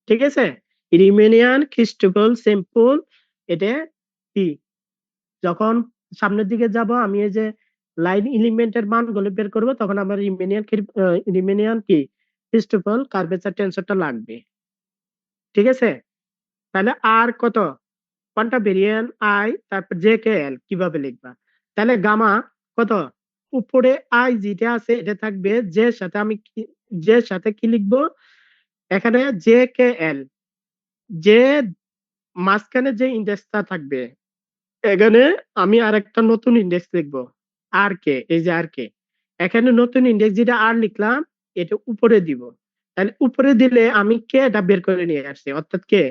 ঠিক আছে? রিমেনিয়ান খ্রিস্টোফেল সিম্পল, এটা কি যখন সামনের দিকে যাব আমি এই যে লাইন এলিমেন্টের মানগুলো বের করব তখন আমার রিমেনিয়ান কি খ্রিস্টোফেল কার্ভেচার টেন্সরটা লাগবে, ঠিক আছে? তাহলে আর কত কোয়ান্টা ভেরিয়েন্ট আই, তারপর জে কে এল কিভাবে লিখবা, তাহলে গামা কত উপরে আই যেটা আছে এটা থাকবে জে সাথে, আমি জে সাথে কি লিখবো এখানে জে কে এল, যে মাঝখানে যে ইন্ডেক্সটা থাকবে এখানে আমি আরেকটা নতুন ইন্ডেক্স লিখবো আর কে, এই যে আর কে, এখানে নতুন ইন্ডেক্স যেটা আর লিখলাম এটা উপরে দিব, তাহলে উপরে দিলে আমি কে এটা বের করে নিয়ে আসছি, অর্থাৎ কে,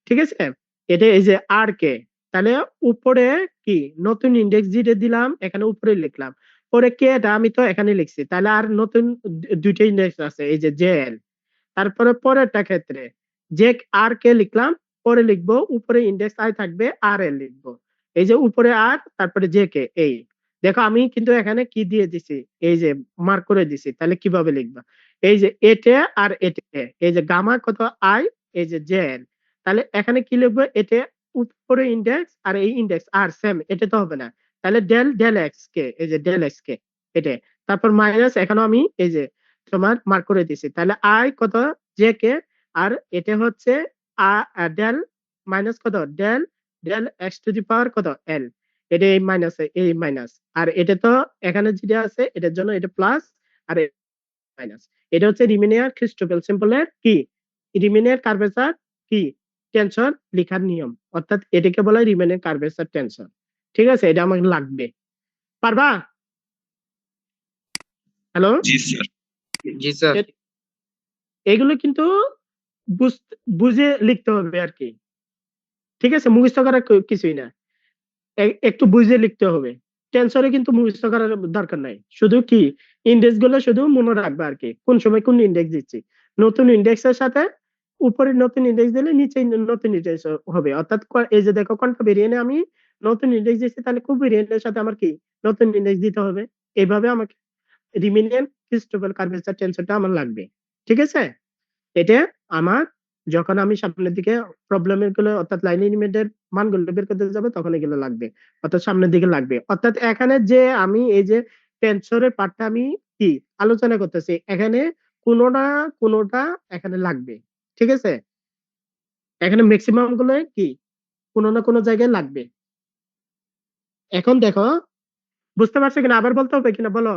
ঠিক আছে? এটা এই যে আর কে, তাহলে উপরে কি নতুন ইন্ডেক্স যেটা দিলাম এখানে উপরে লিখলাম, পরে কে এটা আমি তো এখানে লিখছি, তাহলে আর নতুন দুইটা ইন্ডেক্স আছে এই যে জে এল, তারপরে পরেরটা ক্ষেত্রে যে আর কে লিখলাম, পরে লিখবো উপরে ইন্ডেক্স আই থাকবে আর এল লিখবো, এই যে উপরে আর তারপরে জে কে, এই দেখো আমি কিন্তু এখানে কি দিয়ে দিছি, এই যে মার্ক করে দিছি, তাহলে কিভাবে লিখবা এই যে এটে আর এটে, এই যে গামা কত আই, এই যে জে এল, তাহলে এখানে কি লিখবো এটে উপরে ইন্ডেক্স আর এই ইন্ডেক্স আর সেম, এটা তো হবে না, তাহলে ডেল ডেল এক্স কে, এই যে ডেল এক্স কে এটা, তারপর মাইনাস এখানে আমি এই যে তোমার মার্ক করে দিছি, তাহলে আই কত জে কে, আর এটা হচ্ছে ডেল মাইনাস কত del del x to the power কত এল, এটা এই মাইনাস এই মাইনাস, আর এটা তো এখানে যেটা আছে এটার জন্য এটা প্লাস আর মাইনাস, এটা হচ্ছে রিমেনিয়ার খ্রিস্টোফেল সিম্বলের কি রিমেনিয়ার কার্ভেচার কি টেন্সর লেখার নিয়ম, অর্থাৎ এটাকে বলা হয় রিমেনিয়ার কার্ভেচার টেন্সর, ঠিক আছে? এটা আমাকে লাগবে, পারবা? হ্যালো, জি স্যার। এগুলো কিন্তু বুঝে লিখতে হবে আর কি, ঠিক আছে? মুখস্থ করার কিছুই না, একটু বুঝে লিখতে হবে। টেন্সরে কিন্তু মুখস্থ করার দরকার নাই, শুধু কি ইন্ডেক্স গুলো শুধু মনে রাখবে আর কি, কোন সময় কোন ইন্ডেক্স দিচ্ছি, নতুন ইন্ডেক্সের সাথে উপরে নতুন ইন্ডেক্স দিলে নিচে নতুন ইন্ডেক্স হবে, অর্থাৎ এই যে দেখো কোনটা ভেরিয়েন্টে আমি নতুন ইন্ডেক্স দিচ্ছি, তাহলে খুব ভেরিয়েন্টের সাথে আমার কি নতুন ইন্ডেক্স দিতে হবে, এইভাবে আমাকে রিমেনিয়ান খ্রিস্টোফেল কার্ভেচার টেন্সরটা আমার লাগবে, ঠিক আছে? এটা আমার যখন আমি সামনের দিকে প্রবলেমের গুলো অর্থাৎ লাইন এলিমেন্টের মানগুলো বের করতে যাবে তখন এগুলো লাগবে, অর্থাৎ সামনের দিকে লাগবে, অর্থাৎ এখানে যে আমি এই যে টেন্সরের পার্টটা আমি কি আলোচনা করতেছি এখানে কোনোটা এখানে লাগবে, ঠিক আছে? এখানে ম্যাক্সিমাম গুলো কি কোনো না কোনো জায়গায় লাগবে। এখন দেখো বুঝতে পারছো কিনা, আবার বলতে হবে কিনা বলো?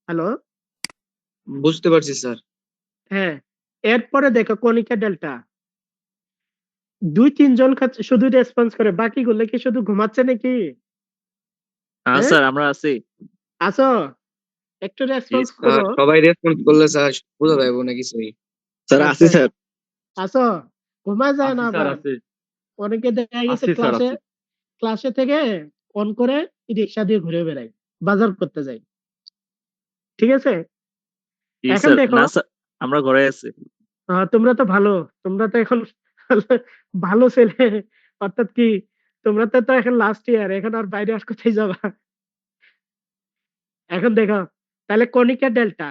হ্যালো, বুঝতে পারছি স্যার। হ্যাঁ, এরপরে দেখো কণিকা ডেল্টা 2-3 জন শুধু রেসপন্স করে, বাকিগুলো কি শুধু ঘুমাচ্ছে নাকি? হ্যাঁ হ্যাঁ স্যার আমরা আছি। আসো, একটু রেসপন্স স্যার করো। সবাই রেসপন্স করলে স্যার বোঝা যাবে না কিছুই। স্যার আছি আচ্ছা, স্যার। আসো, ঘুমা যায় না আছি স্যার আবার। আছি অনেকে দেখা গেছে আছি স্যার ক্লাসে আছি ক্লাসে থেকে অন করে রিক্সা দিয়ে ঘুরে বেড়ায়, বাজার করতে যায়। ঠিক আছে, জি এখন স্যার। দেখো না স্যার আমরা ঘরে আছি। তোমরা তো ভালো, তোমরা তো এখন ভালো ছেলে, অর্থাৎ কি তোমরা তো এখন লাস্ট ইয়ার, এখন আর বাইরে আর কোথায় যাবা? এখন দেখো, তাহলে কণিকা ডেল্টা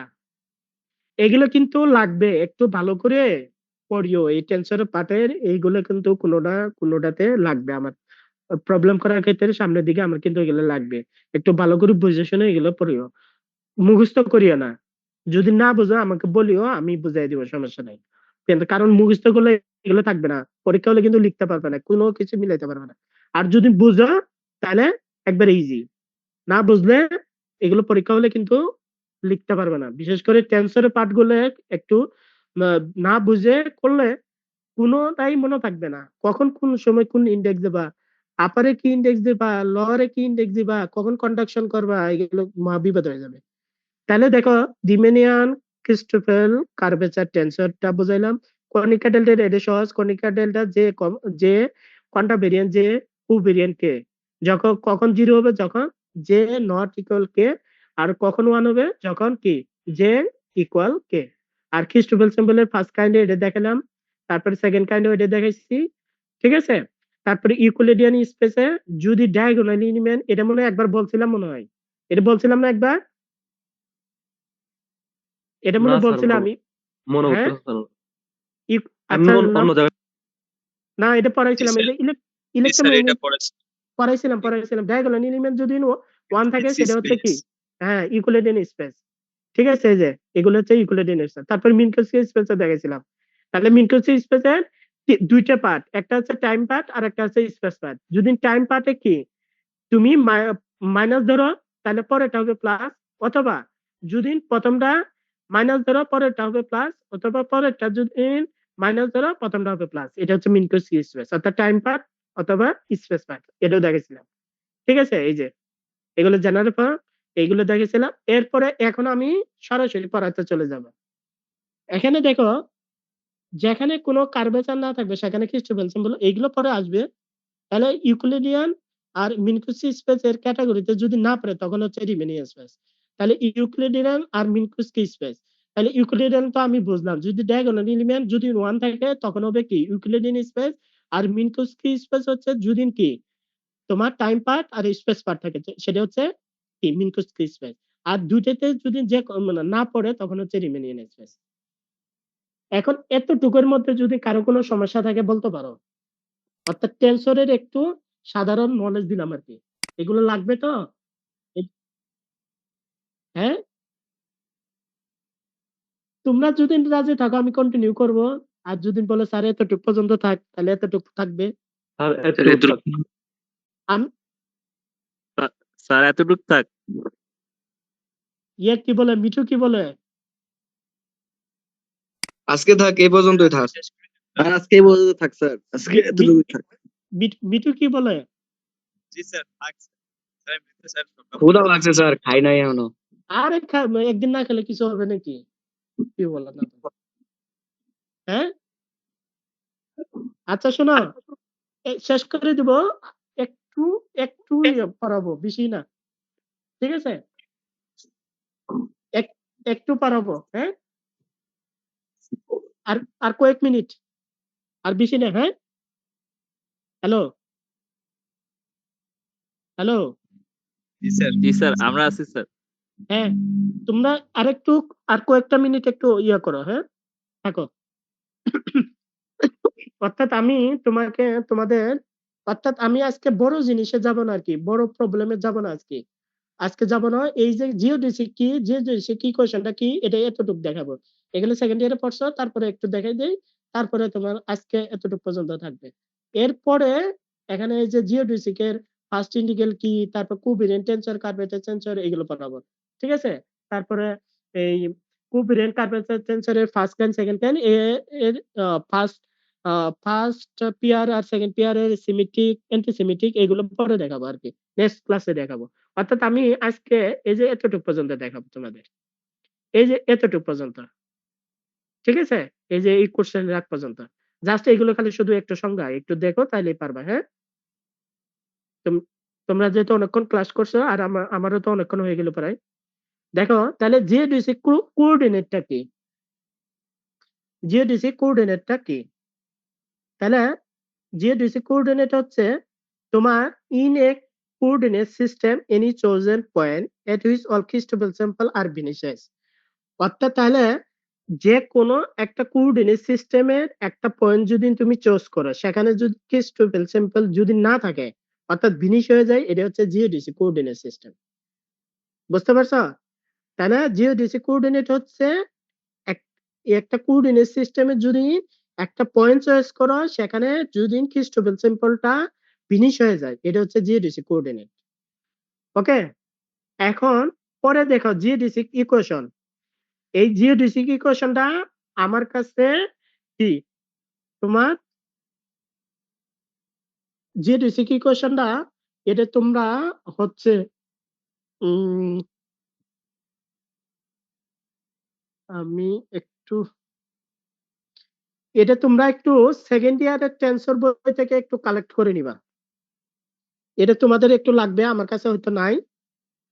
এগুলো কিন্তু লাগবে, একটু ভালো করে পড়িও। এই টেন্সর পার্টের এইগুলো কিন্তু কোনোটাতে লাগবে আমার প্রবলেম করার ক্ষেত্রে, সামনের দিকে আমার কিন্তু এগুলো লাগবে। একটু ভালো করে বুঝে শুনে এগুলো পড়িও, মুখস্থ করিও না। যদি না বুঝো আমাকে বলিও, আমি বুঝাই দিব, সমস্যা নাই। কিন্তু কারণ মুখস্থ করলে এগুলো থাকবে না, পরীক্ষা হলে কিন্তু লিখতে পারবে না, কোনো কিছু মিলাইতে পারবে না। আর যদি বুঝো তাহলে একবার ইজি, না বুঝলে এগুলো পরীক্ষা হলে কিন্তু লিখতে পারবে না। বিশেষ করে টেন্সরের পার্ট গুলো একটু না বুঝে করলে কোনোটাই মনে থাকবে না, কখন কোন সময় কোন ইন্ডেক্স দিবা, আপারে কি ইন্ডেক্স দিবা, লোয়ারে কি ইন্ডেক্স দিবা, কখন কন্ডাকশন করবা, এগুলো মহা বিপদ হয়ে যাবে। তাহলে দেখো, ডিমেনিয়ান, ক্রিস্টোফেল, কার্ভেচার, টেন্সরটা বুঝাইলাম। কনিকা ডেল্টা এটা সহজ। কনিকা ডেল্টা যে কোয়ান্টা ভেরিয়েন্ট, যে কু ভেরিয়েন্ট কে, যখন কখন জিরো হবে, যখন জে নট ইকুয়াল কে, আর কখন ওয়ান হবে, যখন কি জে ইকুয়াল কে। আর ক্রিস্টোফেল সিম্বলের ফার্স্ট কাইন্ডে এটা দেখালাম, তারপরে সেকেন্ড কাইন্ডে এটা দেখাইছি। ঠিক আছে, তারপরে ইকুইলিডিয়ান স্পেসে যদি ডায়াগোনাল এলিমেন্ট, এটা মনে হয় একবার বলছিলাম, মনে হয় এটা বলছিলাম না একবার, এটা মনে না হয় স্যার বলছিলাম আমি। মনে হ্যাঁ, হচ্ছে স্যার আমি আচ্ছা অন্য জায়গায় না, এটা পড়াইছিলাম, এই যে ইলেকট্রোম্যাগনেট পড়েছি। পড়াইছিলাম ডায়াগোনাল এলিমেন্ট যদি ওয়ান থাকে সেটা হচ্ছে কি, হ্যাঁ, ইকুইলিডিয়ান স্পেস। ঠিক আছে, এই যে এগুলো হচ্ছে ইকুইলিডিয়ান স্পেস। তারপর মিনকোসকি স্পেস দেখাইছিলাম। তাহলে মিনকোসকি স্পেসের দুইটা পার্ট, একটা হচ্ছে টাইম পার্ট আর একটা হচ্ছে স্পেস পার্ট। যদি টাইম পার্টে কি তুমি মাইনাস ধরো, তাহলে পরেরটা হবে প্লাস, অথবা যদি প্রথমটা মাইনাস ধরো পরেরটা হবে প্লাস, অথবা পরেরটা যদি মাইনাস ধরো প্রথমটা হবে প্লাস। এটা হচ্ছে মিনকোসকি স্পেস, অর্থাৎ টাইম পার্ট অথবা স্পেস পার্ট, এটাও দেখেছিলাম। ঠিক আছে, এই যে এগুলো জানার পর এইগুলো দেখেছিলাম। এরপরে এখন আমি সরাসরি পড়াতে চলে যাব। এখানে দেখো, যেখানে কোনো কার্ভেচার না থাকবে সেখানে ক্রিস্টোফেল সিম্বল এইগুলো পরে আসবে। তাহলে ইউক্লিডিয়ান আর মিনকুসি স্পেস এর ক্যাটাগরিতে যদি না পড়ে, তখন হচ্ছে রিমেনিয়ান স্পেস। তাহলে ইউক্লিডিয়ান আর মিনকুসকি স্পেস, তাহলে ইউক্লিডিয়ান তো আমি বুঝলাম, যদি ডায়াগোনাল এলিমেন্ট যদি ওয়ান থাকে তখন হবে কি ইউক্লিডিয়ান স্পেস। আর মিনকুসকি স্পেস হচ্ছে যদি কি তোমার টাইম পার্ট আর স্পেস পার্ট থাকে, সেটা হচ্ছে কি মিনকুসকি স্পেস। আর দুইটাতে যদি যে মানে না পড়ে, তখন হচ্ছে রিমেনিয়ান স্পেস। এখন এতটুকুর মধ্যে যদি কারো কোনো সমস্যা থাকে বলতে পারো। অর্থাৎ টেন্সরের একটু সাধারণ নলেজ দিলাম আর কি, এগুলো লাগবে তো। হ্যাঁ, তোমরা যদি রাজি থাকো আমি কন্টিনিউ করব, আর যদি বলে স্যার এতটুকু পর্যন্ত থাক, তাহলে এতটুকু থাকবে। স্যার স্যার একটু আমি স্যার এতটুক থাক। ইয়ে কি বলে, মিঠু কি বলে? আজকে থাক, এই পর্যন্তই থাক। শেষ করে দিন। স্যার আজকে এই পর্যন্ত থাক স্যার, আজকে এতটুকু থাক। মিঠু কি বলে? জি স্যার, থাক স্যার। স্যার ক্ষুধা লাগছে স্যার, খাই নাই এখনো। আরে একদিন না খেলে কিছু হবে নাকি? কি বলে না তো? হ্যাঁ, আচ্ছা শোনো, শেষ করে দিব। একটু একটু পড়াবো, বেশি না। ঠিক আছে, একটু পড়াবো। হ্যাঁ, আর আর কয়েক মিনিট, আর বেশি না। হ্যাঁ, হ্যালো হ্যালো, জি স্যার। জি স্যার আমরা আছি স্যার। হ্যাঁ, তোমরা আরেকটু, আর কয়েকটা মিনিট একটু ইয়ে করো। হ্যাঁ, থাকো। অর্থাৎ আমি তোমাদের, অর্থাৎ আমি আজকে বড় জিনিসে যাব না আর কি, বড় প্রবলেমে যাব না আজকে। আজকে যাব না, এই যে জিওডিসি কি, জিওডিসি কি, কোশ্চেনটা কি, এটা এতটুকু দেখাবো। এগুলো সেকেন্ড ইয়ারে পড়ছো, তারপরে একটু দেখাই দেই। তারপরে তোমার আজকে এতটুকু পর্যন্ত থাকবে। এরপরে এখানে এই যে জিওডিসি এর ফার্স্ট ইন্টিগ্রাল কি, তারপর কোভেরিয়েন্ট টেন্সর, কার্ভেচার টেন্সর, এগুলো পড়াবো। ঠিক আছে, তারপরে এই কোভ্যারিয়েন্ট কার্ভেচার টেন্সরের ফার্স্ট লাইন সেকেন্ড লাইন এর ফার্স্ট পেয়ার আর সেকেন্ড পেয়ারের সিমেট্রিক অ্যান্টিসিমেট্রিক এগুলো পরে দেখাবো আর কি, নেক্সট ক্লাসে দেখাবো। অর্থাৎ আমি আজকে এই যে এতটুকু পর্যন্ত দেখাবো তোমাদের, এই যে এতটুকু পর্যন্ত, ঠিক আছে? এই যে এই কোশ্চেন রাখ পর্যন্ত জাস্ট এগুলো খালি শুধু একটু সংজ্ঞা একটু দেখো তাইলেই পারবা। হ্যাঁ, তোমরা যেহেতু অনেকক্ষণ ক্লাস করছো আর আমারও তো অনেকক্ষণ হয়ে গেল প্রায়। দেখো তাহলে জিওডিসি কোঅর্ডিনেটটা কি, জিওডিসি কোঅর্ডিনেটটা কি? তাহলে জিওডিসি কোঅর্ডিনেট হচ্ছে তোমার in a coordinate system any chosen point at which all Christoffel symbols are finishes. অর্থাৎ তাহলে যে কোনো একটা কোঅর্ডিনেট সিস্টেমের একটা পয়েন্ট যদি তুমি চুজ করো সেখানে যদি খ্রিস্টোফেল স্যাম্পল যদি না থাকে অর্থাৎ ভিনিশ হয়ে যায়, এটা হচ্ছে জিওডিসি কোঅর্ডিনেট সিস্টেম। বুঝতে পারছো? তাহলে জিওডিসি কোঅর্ডিনেট হচ্ছে একটা কোঅর্ডিনেট সিস্টেমে যদি একটা পয়েন্ট চয়েস করো সেখানে যদি খ্রিস্টোফেল সিম্বলটা ফিনিশ হয়ে যায়, এটা হচ্ছে জিওডিসি কোঅর্ডিনেট। ওকে, এখন পরে দেখো জিওডিসি ইকুয়েশন। এই জিওডিসি ইকুয়েশনটা আমার কাছে কি তোমার জিওডিসি ইকুয়েশনটা এটা তোমরা হচ্ছে আমি একটু এটা তোমরা একটু সেকেন্ড ইয়ারের টেন্সর বই থেকে একটু কালেক্ট করে নিবা। এটা তোমাদের একটু লাগবে, আমার কাছে হয়তো নাই।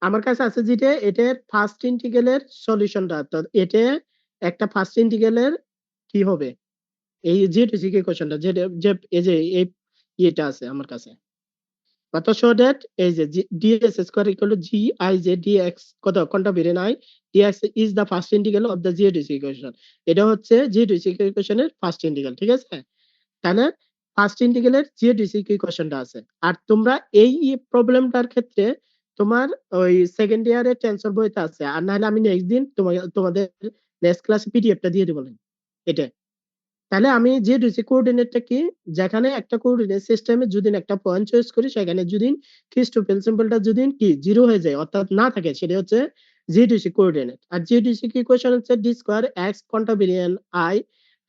আমার কাছে আছে যেটা এটার ফার্স্ট ইন্টিগ্রালের সলিউশনটা, তো এটা একটা ফার্স্ট ইন্টিগ্রালের কি হবে এই যে জিকে কোশ্চেনটা যে যে এই যে এই এটা আছে আমার কাছে। কত শো দ্যাট এই যে dx square equal to G I J dx কত কোনটা বেরে নাই, dx is the first integral of the geodesic equation. এটা হচ্ছে জিওডিসি ইকুয়েশনের ফার্স্ট ইন্টিগ্রাল, ঠিক আছে? তাহলে ফার্স্ট ইন্টিগ্রালের জিওডিসি ইকুয়েশনটা আছে। আর তোমরা এই প্রবলেমটার ক্ষেত্রে তোমার ওই সেকেন্ড ইয়ারের টেন্সর বইতে আছে, আর নাহলে আমি নেক্সট দিন তোমাদের নেক্সট ক্লাসে পিডিএফটা দিয়ে দেব এটা। তাহলে আমি জিওডিসি কোঅর্ডিনেটটা কি, যেখানে একটা কোঅর্ডিনেট সিস্টেমে যদি একটা পয়েন্ট চয়েস করি সেখানে যদি খ্রিস্টোফেল সিম্বলটা যদি কি জিরো হয়ে যায় অর্থাৎ না থাকে সেটা হচ্ছে জিওডিসি কোঅর্ডিনেট। আর জিওডিসি কি ইকুয়েশন হচ্ছে ডি স্কয়ার এক্স কন্টাবিলিয়ন আই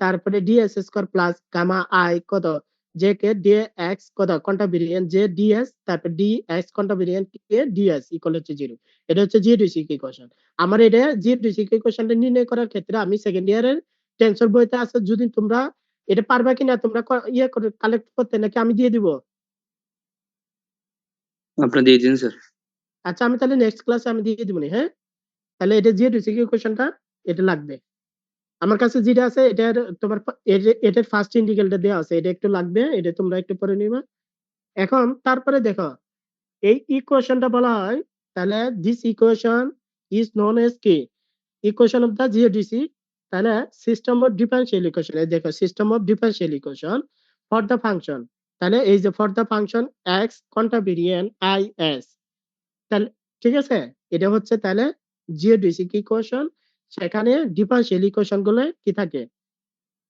তারপরে ds square plus gamma i কত জে কে ডি এক্স কত কন্টাবিলিয়ন জে ডিএস তারপর ডি এক্স কন্টাবিলিয়ন কে ডিএস ইকুয়াল হচ্ছে 0। এটা হচ্ছে জিওডিসি ইকুয়েশন। আমার এটা জিওডিসি ইকুয়েশনটা নির্ণয় করার ক্ষেত্রে আমি সেকেন্ড ইয়ারের টেন্সর বইতে আছে, যদি তোমরা এটা পারবা কিনা তোমরা ইয়ে করে কালেক্ট করতে নাকি আমি দিয়ে দিব? আপনি দিয়ে দিন স্যার। আচ্ছা আমি তাহলে নেক্সট ক্লাসে আমি দিয়ে দিব। হ্যাঁ, তাহলে এটা যে ডিসিকিউ কোশ্চেনটা এটা লাগবে আমার কাছে যেটা আছে এটার তোমার এটার ফার্স্ট ইন্টিগ্রালটা দেওয়া আছে, এটা একটু লাগবে, এটা তোমরা একটু পরে নিবা। এখন তারপরে দেখো এই ইকুয়েশনটা বলা হয়, তাহলে this equation is known as কি ইকুয়েশন অফ দা জিওডিসি। তাহলে সিস্টেম অফ ডিফারেনশিয়াল ইকুয়েশন, এই দেখো system of differential equation for the function. তাহলে এই যে ফর দা ফাংশন এক্স কন্টাবিলিয়ন আই এস, তাহলে ঠিক আছে এটা হচ্ছে তাহলে জিওডিসি ইকুয়েশন। সেখানে ডিফারেনশিয়াল ইকুয়েশন গুলো কি থাকে,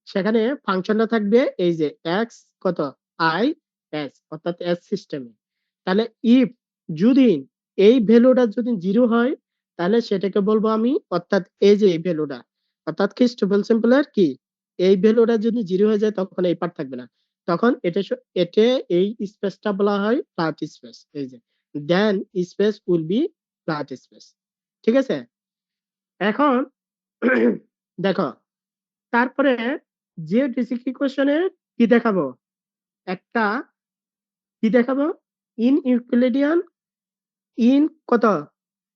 সেখানে ফাংশনটা থাকবে এই যে এক্স কত আই এস অর্থাৎ এস সিস্টেমে। তাহলে ইফ যদি এই ভ্যালুটা যদি 0 হয় তাহলে সেটাকে বলবো আমি অর্থাৎ এই যে এই ভ্যালুটা অর্থাৎ খ্রিস্টোফেল সিম্বলের কি এই ভ্যালুটা যদি 0 হয়ে যায় তখন এই পার্ট থাকবে না, তখন এটা এই স্পেসটা বলা হয় ফ্ল্যাট স্পেস। এই যে then space will be flat space, ঠিক আছে? এখন দেখো তারপরে জিওডিসি ইকুয়েশনে কি দেখাবো, একটা কি দেখাবো ইন ইউক্লিডিয়ান ইন কত,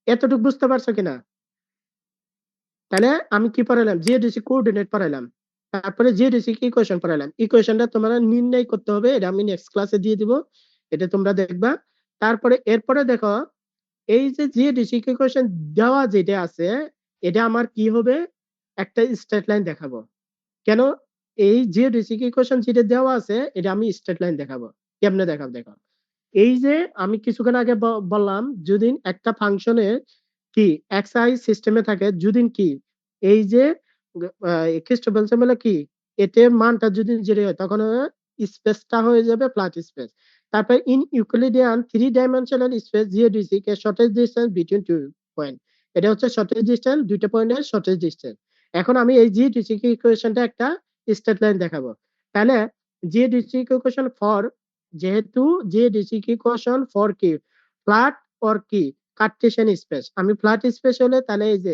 এতটুকু বুঝতে পারছো কিনা? তাহলে আমি কি পড়ালাম জিওডিসি কোঅর্ডিনেট পড়ালাম, তারপরে জিওডিসি ইকুয়েশন পড়ালাম। ইকুয়েশনটা তোমরা নির্ণয় করতে হবে, এটা আমি নেক্সট ক্লাসে দিয়ে দিব, এটা তোমরা দেখবা। তারপরে এরপরে দেখো এই যে জিওডিসি ইকুয়েশন দেওয়া যেটা আছে এটা আমার কি হবে একটা স্ট্রেট লাইন দেখাবো। কেন এই জিওডিসি ইকুয়েশন যেটা দেওয়া আছে এটা আমি স্ট্রেট লাইন দেখাবো। কেমনে দেখাবো দেখো, এই যে আমি কিছুক্ষণ আগে বললাম যদি একটা ফাংশনের কি এক্স আই সিস্টেমে থাকে যদি কি এই যে খ্রিস্টোফেল সিম্বলে কি এটার মানটা যদি 0 হয় তখন স্পেসটা হয়ে যাবে ফ্ল্যাট স্পেস। তারপর in Euclidean 3 dimensional space geodesic কে shortest distance between two point, এটা হচ্ছে শর্টেজ ডিসটেন্স, দুইটা পয়েন্টের শর্টেজ ডিসটেন্স। এখন আমি এই জিওডিসিক ইকুয়েশনটা একটা স্ট্রেট লাইন দেখাবো। তাহলে জিওডিসিক ইকুয়েশন ফর, যেহেতু জিওডিসিক ইকুয়েশন ফর কি ফ্ল্যাট অর কি কার্টেসিয়ান স্পেস, আমি ফ্ল্যাট স্পেস হলে তাহলে এই যে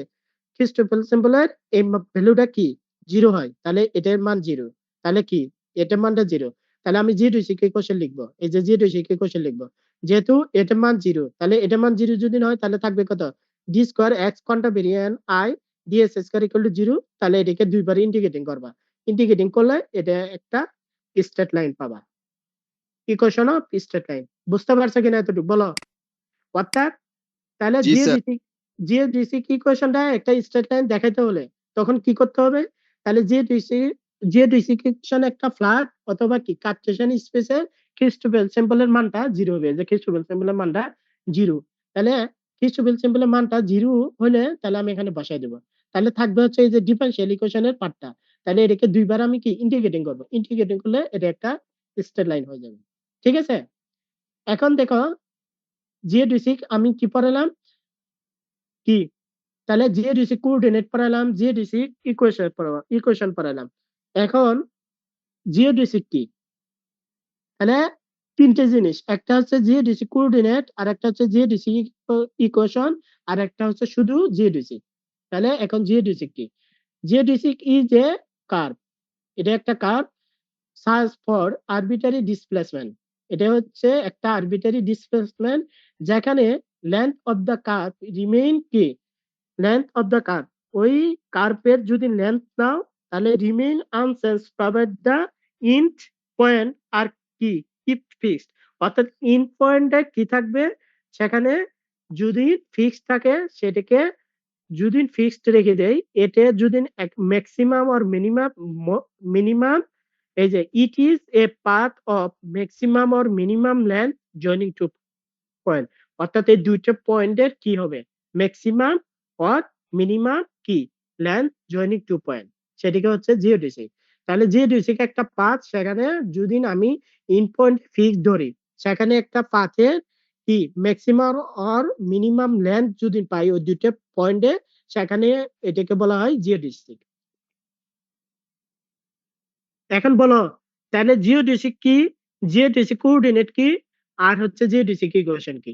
ক্রিস্টোফেল সিম্বলের এই ভ্যালুটা কি 0 হয়, তাহলে এটার মান 0, তাহলে কি এটার মানটা 0, তাহলে আমি জিওডিসিক ইকুয়েশন লিখবো, এই যে জিওডিসিক ইকুয়েশন লিখবো, যেহেতু এটার মান 0, তাহলে এটার মান 0 যদি হয় তাহলে থাকবে কত, D square x quanta variant I DS square equal to 0, তাহলে এটাকে দুইবার ইন্টিগ্রেটিং করবা, ইন্টিগ্রেটিং করলে এটা একটা স্ট্রেট লাইন পাবা, ইকুয়েশন অফ স্ট্রেট লাইন। বুঝতে পারছো কিনা এতটুকু বলো? অর্থাৎ তাহলে জি স্যার। জিওডিসিক ইকুয়েশনটা একটা স্ট্রেট লাইন দেখাইতে হলে তখন কি করতে হবে, তাহলে জিওডিসিক ইকুয়েশন একটা ফ্ল্যাট অথবা কি কার্টেসিয়ান স্পেসের ক্রিস্টোফেল সিম্বলের মানটা 0 হবে, যে ক্রিস্টোফেল সিম্বলের মানটা 0, তাহলে ক্রিস্টোফেল সিম্বলের মানটা 0 হলে তাহলে আমি এখানে বসাই দেব, তাহলে থাকবে হচ্ছে এই যে ডিফারেনশিয়াল ইকুয়েশনের পার্টটা, তাহলে এটাকে দুইবার আমি কি ইন্টিগ্রেটিং করব, ইন্টিগ্রেটিং করলে এটা একটা স্ট্রেট লাইন হয়ে যাবে। ঠিক আছে, এখন দেখো জিওডিসিক আমি কি পড়ালাম কি, তাহলে জিওডিসিক কোঅর্ডিনেট পড়ালাম, জিওডিসিক ইকুয়েশন পড়ালাম। এখন জিওডিসিক কি, তাহলে তিনটে জিনিস, একটা হচ্ছে জিওডিসিক কোঅর্ডিনেট, আর একটা হচ্ছে জিওডিসিক ইকুয়েশন, আর একটা হচ্ছে শুধু জিওডিসিক। তাহলে এখন জিওডিসিক কি, জিওডিসিক ইজ এ কার্ভ, এটা একটা কার্ভ সার্চ ফর আরবিটারি ডিসপ্লেসমেন্ট, এটা হচ্ছে একটা আরবিটারি ডিসপ্লেসমেন্ট যেখানে length of the curve remain কি, লেন্থ অফ দ্য কার্ভ, ওই কার্ভের যদি লেন্থ নাও তাহলে remain unchange provide the end point are কি কিপ ফিক্সড, অর্থাৎ ইন্ট পয়েন্টে কি থাকবে, সেখানে যদি ফিক্সড থাকে সেটাকে যদি ফিক্সড রেখে দেয়, এটা যদি ম্যাক্সিমাম আর মিনিমাম এই যে it is a path of maximum আর minimum length joining two point, অর্থাৎ এই দুইটা পয়েন্টের কি হবে, ম্যাক্সিমাম অর মিনিমাম কি লেন্থ জয়নিং টু পয়েন্ট, সেটিকে হচ্ছে জিওডিসিক। তাহলে জিওডিসিক একটা পাথ, সেখানে যদি আমি ইন পয়েন্ট ফিক্স ধরি, সেখানে একটা পাথের কি ম্যাক্সিমাম অর মিনিমাম লেন্থ যদি পাই ওই দুইটা পয়েন্টে, সেখানে এটাকে বলা হয় জিওডিসিক। এখন বলো তাহলে জিওডিসিক কি, জিওডিসিক কোঅর্ডিনেট কি, আর হচ্ছে জিওডিসিক ইকুয়েশন কি।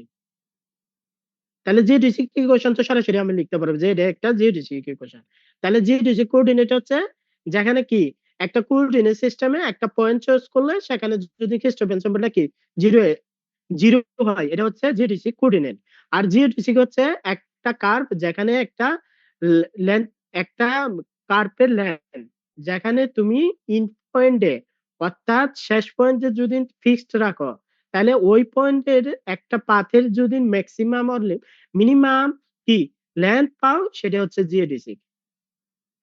তাহলে জিওডিসিক ইকুয়েশন তো সরাসরি আমি লিখতে পারবো যে এটা একটা জিওডিসিক ইকুয়েশন। তাহলে জিওডিসিক কোঅর্ডিনেট হচ্ছে যেখানে কি একটা কোঅর্ডিনেট সিস্টেমে একটা পয়েন্ট চয়েস করলে সেখানে যদি ক্রিস্টোফেল সিম্বলটা কি 0 হয়, এটা হচ্ছে জিওডিসিক কোঅর্ডিনেট। আর জিওডিসিক হচ্ছে একটা কার্ভ যেখানে একটা লেন্থ, একটা কার্ভের লেন্থ যেখানে তুমি ইন পয়েন্টে অর্থাৎ শেষ পয়েন্টে যদি ফিক্সড রাখো, তাহলে ওই পয়েন্টের একটা পাথের যদি ম্যাক্সিমাম আর মিনিমাম কি লেন্থ পাও, সেটা হচ্ছে জিওডিসিক।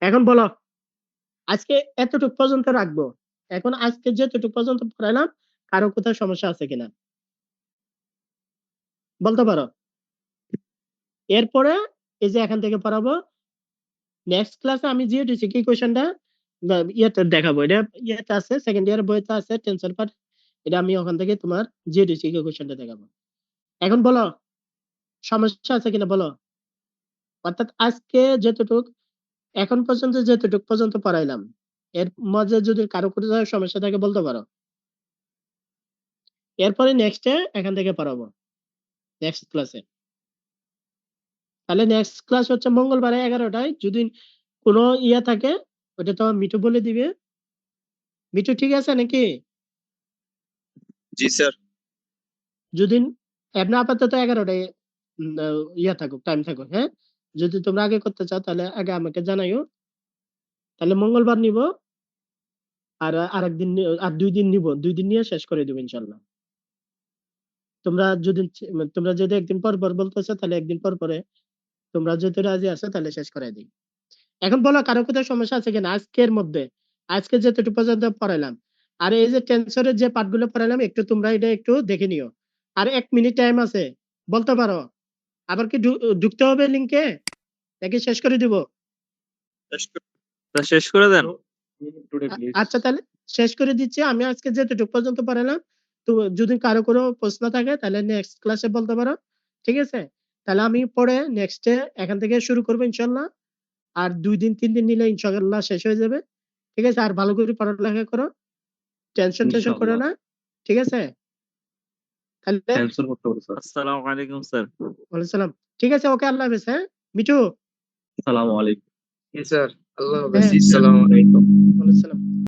এখন বলো আজকে এতটুকু পর্যন্ত রাখবো, এখন আজকে যেতটুকু পর্যন্ত পড়ালাম কারো কোথাও সমস্যা আছে কিনা বলতে পারো। এরপরে এই যে এখান থেকে পড়াবো, নেক্সট ক্লাসে আমি জিওডিসিক ইকুয়েশনটা ইয়েতে দেখাবো, এটা ইয়েতে আছে সেকেন্ড ইয়ার বইতে আছে টেনসর পার্ট, এটা আমি ওখান থেকে তোমার জিওডিসিক ইকুয়েশনটা দেখাবো। এখন বলো সমস্যা আছে কিনা বলো। অর্থাৎ আজকে যতটুক এখন পর্যন্ত যতটুক পর্যন্ত পড়াইলাম, এর মধ্যে যদি কারো কোনো সমস্যা থাকে বলতে পারো, এরপরে নেক্সটে এখান থেকে পড়াবো নেক্সট ক্লাসে। তাহলে নেক্সট ক্লাস হচ্ছে মঙ্গলবারে 11টায়, যদি কোনো ইয়া থাকে ওটা তো মিঠু বলে দিবে। মিঠু ঠিক আছে নাকি? জি স্যার। যদি এমনি আপাতত 11টায় ইয়া থাকুক, টাইম থাকুক, হ্যাঁ। যদি তোমরা আগে করতে চাও তাহলে আগে আমাকে জানাইও, তাহলে মঙ্গলবার নিব, আর আরেকদিন আর 2 দিন নিব, 2 দিন নিয়ে শেষ করে দেবো ইনশাল্লাহ। তোমরা যদি একদিন পর পর বলতেছো তাহলে একদিন পর পরে, তোমরা যদি রাজি আছো তাহলে শেষ করে দিই। এখন বলো কারো কোথাও সমস্যা আছে কিনা আজকের মধ্যে, আজকে যতটুকু পর্যন্ত পড়াইলাম। আর এই যে টেন্সরের যে পার্টগুলো পড়াইলাম একটু তোমরা এটা একটু দেখে নিও। আর 1 মিনিট টাইম আছে, বলতে পারো। আবার কি ঢুকতে হবে লিংকে নাকি শেষ করে দিব? শেষ করে দেন। আচ্ছা তাহলে শেষ করে দিচ্ছি। আমি আজকে যতটুকু পর্যন্ত পড়ালাম, তো যদি কারো কোনো প্রশ্ন থাকে তাহলে নেক্সট ক্লাসে বলতে পারো, ঠিক আছে। তাহলে আমি পরে নেক্সট এখান থেকে শুরু করবো ইনশাল্লাহ। আর 2 দিন 3 দিন নিলে ইনশাল্লাহ শেষ হয়ে যাবে। ঠিক আছে, আর ভালো করে পড়ালেখা করো, টেনশন করো না। ঠিক আছে, তাহলে আসসালামু আলাইকুম স্যার। ওয়ালাইকুম সালাম। ঠিক আছে, ওকে, আল্লাহ হাফেজ। হ্যাঁ মিঠু, আসসালামু আলাইকুম। জি স্যার, আল্লাহ হাফেজ। হ্যাঁ, আসসালামু আলাইকুম। ওয়ালাইকুম সালাম।